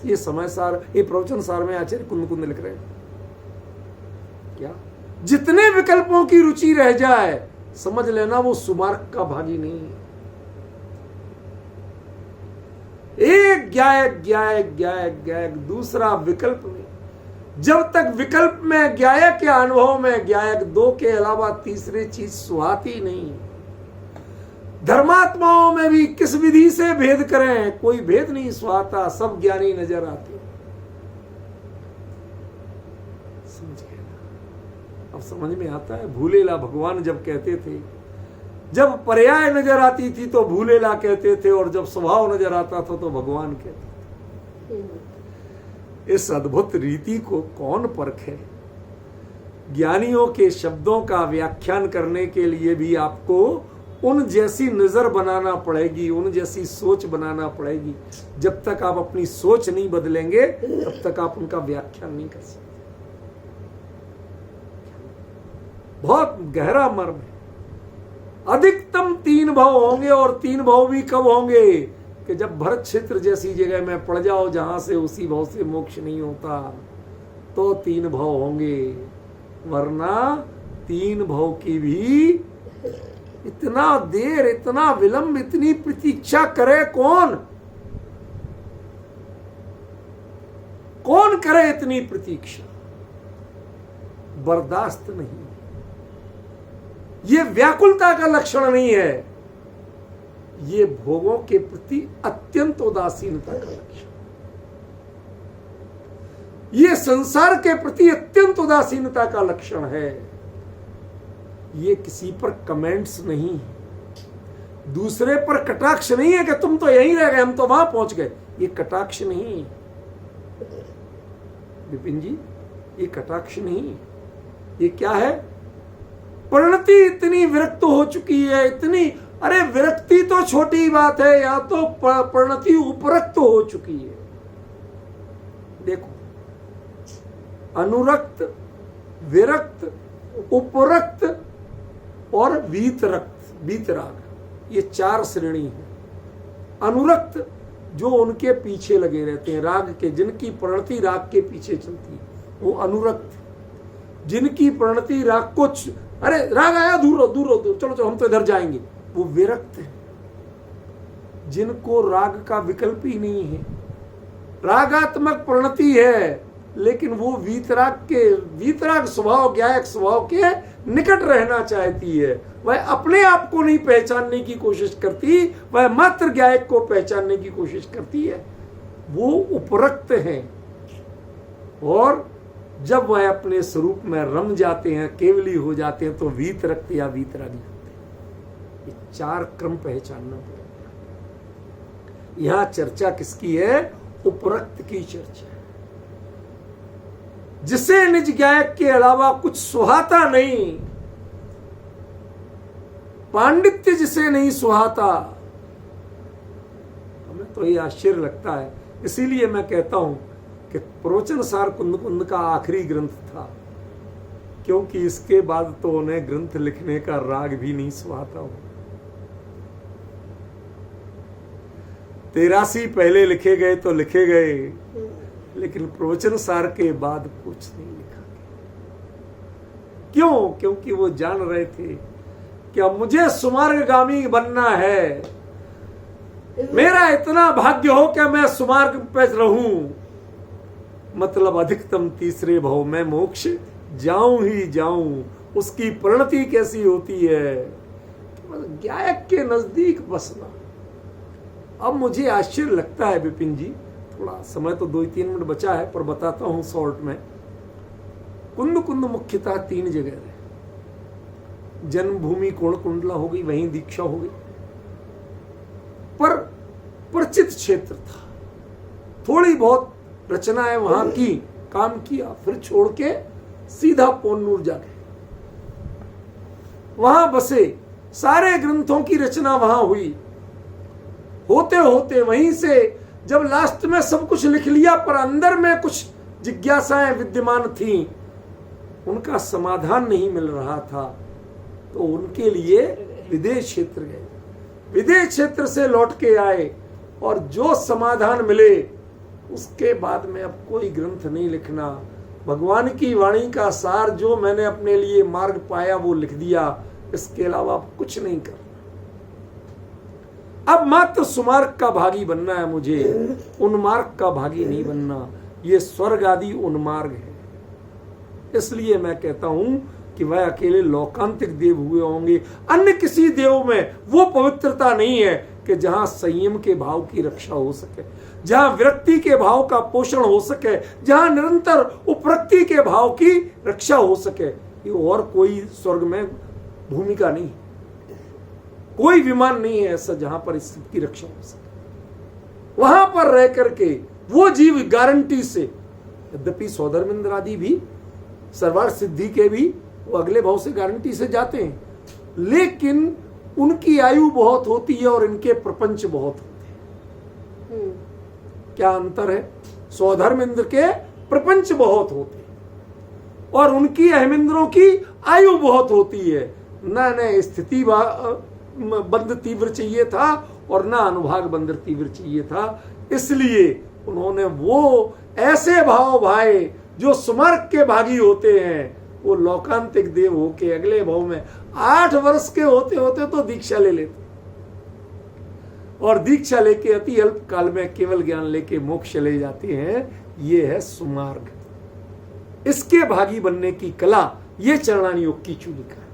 ये समय सार, ये प्रवचन सार में आचार्य कुंद कुंद लिख रहे हैं क्या। जितने विकल्पों की रुचि रह जाए समझ लेना वो सुमार्ग का भागी नहीं है। एक गायक गायक गायक गायक, दूसरा विकल्प में। जब तक विकल्प में गायक या अनुभव में गायक, दो के अलावा तीसरी चीज सुहाती नहीं। धर्मात्माओं में भी किस विधि से भेद करें, कोई भेद नहीं सुहाता, सब ज्ञानी नजर आते। समझ गए ना। अब समझ में आता है। भूलेला भगवान जब कहते थे, जब पर्याय नजर आती थी तो भूलेला कहते थे, और जब स्वभाव नजर आता था तो भगवान कहते थे। इस अद्भुत रीति को कौन परखे। ज्ञानियों के शब्दों का व्याख्यान करने के लिए भी आपको उन जैसी नजर बनाना पड़ेगी, उन जैसी सोच बनाना पड़ेगी। जब तक आप अपनी सोच नहीं बदलेंगे तब तक आप उनका व्याख्यान नहीं कर सकते। बहुत गहरा मर्म है। अधिकतम 3 भाव होंगे, और 3 भाव भी कब होंगे कि जब भरत क्षेत्र जैसी जगह में पड़ जाओ जहां से उसी भाव से मोक्ष नहीं होता, तो 3 भाव होंगे। वरना 3 भाव की भी इतना देर, इतना विलंब, इतनी प्रतीक्षा करे कौन? कौन करे इतनी प्रतीक्षा? बर्दाश्त नहीं। ये व्याकुलता का लक्षण नहीं है, ये भोगों के प्रति अत्यंत उदासीनता का लक्षण। ये संसार के प्रति अत्यंत उदासीनता का लक्षण है। ये किसी पर कमेंट्स नहीं है, दूसरे पर कटाक्ष नहीं है कि तुम तो यहीं रह गए, हम तो वहां पहुंच गए। ये कटाक्ष नहीं विपिन जी, ये कटाक्ष नहीं। ये क्या है? परिणति इतनी विरक्त हो चुकी है, इतनी, अरे विरक्ति तो छोटी बात है, या तो परिणति उपरक्त हो चुकी है। देखो, अनुरक्त, विरक्त, उपरक्त और वीतरक्त, वीतराग, ये 4 श्रेणी है। अनुरक्त जो उनके पीछे लगे रहते हैं, राग के, जिनकी परिणति राग के पीछे चलती है, वो अनुरक्त। जिनकी परिणति राग को, अरे राग आया, दूर हो, दूर हो, चलो चलो हम तो इधर जाएंगे, वो विरक्त है। जिनको राग का विकल्प ही नहीं है। रागात्मक प्रणति है, लेकिन वो वीतराग स्वभाव, ज्ञायक स्वभाव के निकट रहना चाहती है। वह अपने आप को नहीं पहचानने की कोशिश करती, वह मात्र ज्ञायक को पहचानने की कोशिश करती है। वो उपरक्त हैं, और जब वह अपने स्वरूप में रम जाते हैं, केवली हो जाते हैं, तो वीतरक्त या वीतरागी होते हैं। ये 4 क्रम पहचानना पड़ेगा। यहां चर्चा किसकी है? उपरक्त की चर्चा है। जिसे निज ज्ञायक के अलावा कुछ सुहाता नहीं, पांडित्य जिसे नहीं सुहाता, हमें तो ये आश्चर्य लगता है। इसीलिए मैं कहता हूं कि प्रवचन सार कुंद कुंद का आखिरी ग्रंथ था, क्योंकि इसके बाद तो उन्हें ग्रंथ लिखने का राग भी नहीं सुहाता हो। 83 पहले लिखे गए तो लिखे गए, लेकिन प्रवचन सार के बाद कुछ नहीं लिखा गया। क्यों? क्योंकि वो जान रहे थे कि अब मुझे सुमार्गगामी बनना है। मेरा इतना भाग्य हो कि मैं सुमार्ग पे रहूं, मतलब अधिकतम तीसरे भाव में मोक्ष जाऊं ही जाऊं। उसकी परिणति कैसी होती है? ज्ञायक के नजदीक बसना। अब मुझे आश्चर्य लगता है विपिन जी, थोड़ा समय तो 2-3 मिनट बचा है, पर बताता हूं शॉर्ट में। कुंद कुंद मुख्यतः 3 जगह है। जन्मभूमि कोण कुंडला हो गई, वहीं दीक्षा हो गई, पर परिचित क्षेत्र था। थोड़ी बहुत रचनाएं वहां की, काम किया, फिर छोड़ के सीधा पोन्नूर जा गए, वहां बसे। सारे ग्रंथों की रचना वहां हुई। होते होते वहीं से जब लास्ट में सब कुछ लिख लिया, पर अंदर में कुछ जिज्ञासाएं विद्यमान थीं, उनका समाधान नहीं मिल रहा था, तो उनके लिए विदेश क्षेत्र गए। विदेश क्षेत्र से लौट के आए, और जो समाधान मिले उसके बाद में अब कोई ग्रंथ नहीं लिखना। भगवान की वाणी का सार जो मैंने अपने लिए मार्ग पाया वो लिख दिया, इसके अलावा अब कुछ नहीं करना। अब मात्र सुमार्ग का भागी बनना है मुझे, उन्मार्ग का भागी नहीं बनना। ये स्वर्ग आदि उन्मार्ग है। इसलिए मैं कहता हूं कि वह अकेले लौकांतिक देव हुए होंगे। अन्य किसी देव में वो पवित्रता नहीं है कि जहां संयम के भाव की रक्षा हो सके, जहां विरक्ति के भाव का पोषण हो सके, जहां निरंतर उपरक्ति के भाव की रक्षा हो सके। ये और कोई स्वर्ग में भूमिका नहीं, कोई विमान नहीं है ऐसा जहां पर इस की रक्षा हो सके। वहां पर रह करके वो जीव गारंटी से, यद्यपि सौधर्मेंद्र आदि भी सर्वार्थ सिद्धि के भी वो अगले भाव से गारंटी से जाते हैं, लेकिन उनकी आयु बहुत होती है और इनके प्रपंच बहुत होते हैं। क्या अंतर है? सौधर्मेंद्र के प्रपंच बहुत होते हैं और उनकी अहमिंद्रों की आयु बहुत होती है। न स्थिति बंद तीव्र चाहिए था और न अनुभाग बंद तीव्र चाहिए था। इसलिए उन्होंने वो ऐसे भाव भाए जो सुमार्ग के भागी होते हैं, वो लौकांतिक देव होके अगले भाव में 8 वर्ष के होते होते तो दीक्षा ले लेते, और दीक्षा लेके अति अल्प काल में केवल ज्ञान लेके मोक्ष ले जाते हैं। ये है सुमार्ग। इसके भागी बनने की कला ये चरणानी योग की चूलिका है,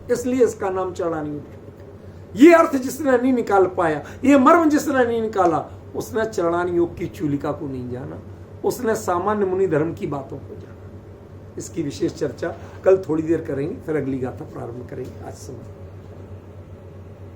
इसलिए इसका नाम चरणानी योग चूलिका। ये अर्थ जिसने नहीं निकाल पाया, ये मर्म जिसने नहीं निकाला, उसने चरणानी योग की चूलिका को नहीं जाना, उसने सामान्य मुनि धर्म की बातों को जाना। इसकी विशेष चर्चा कल थोड़ी देर करेंगे, फिर अगली गाथा प्रारंभ करेंगे। आज समय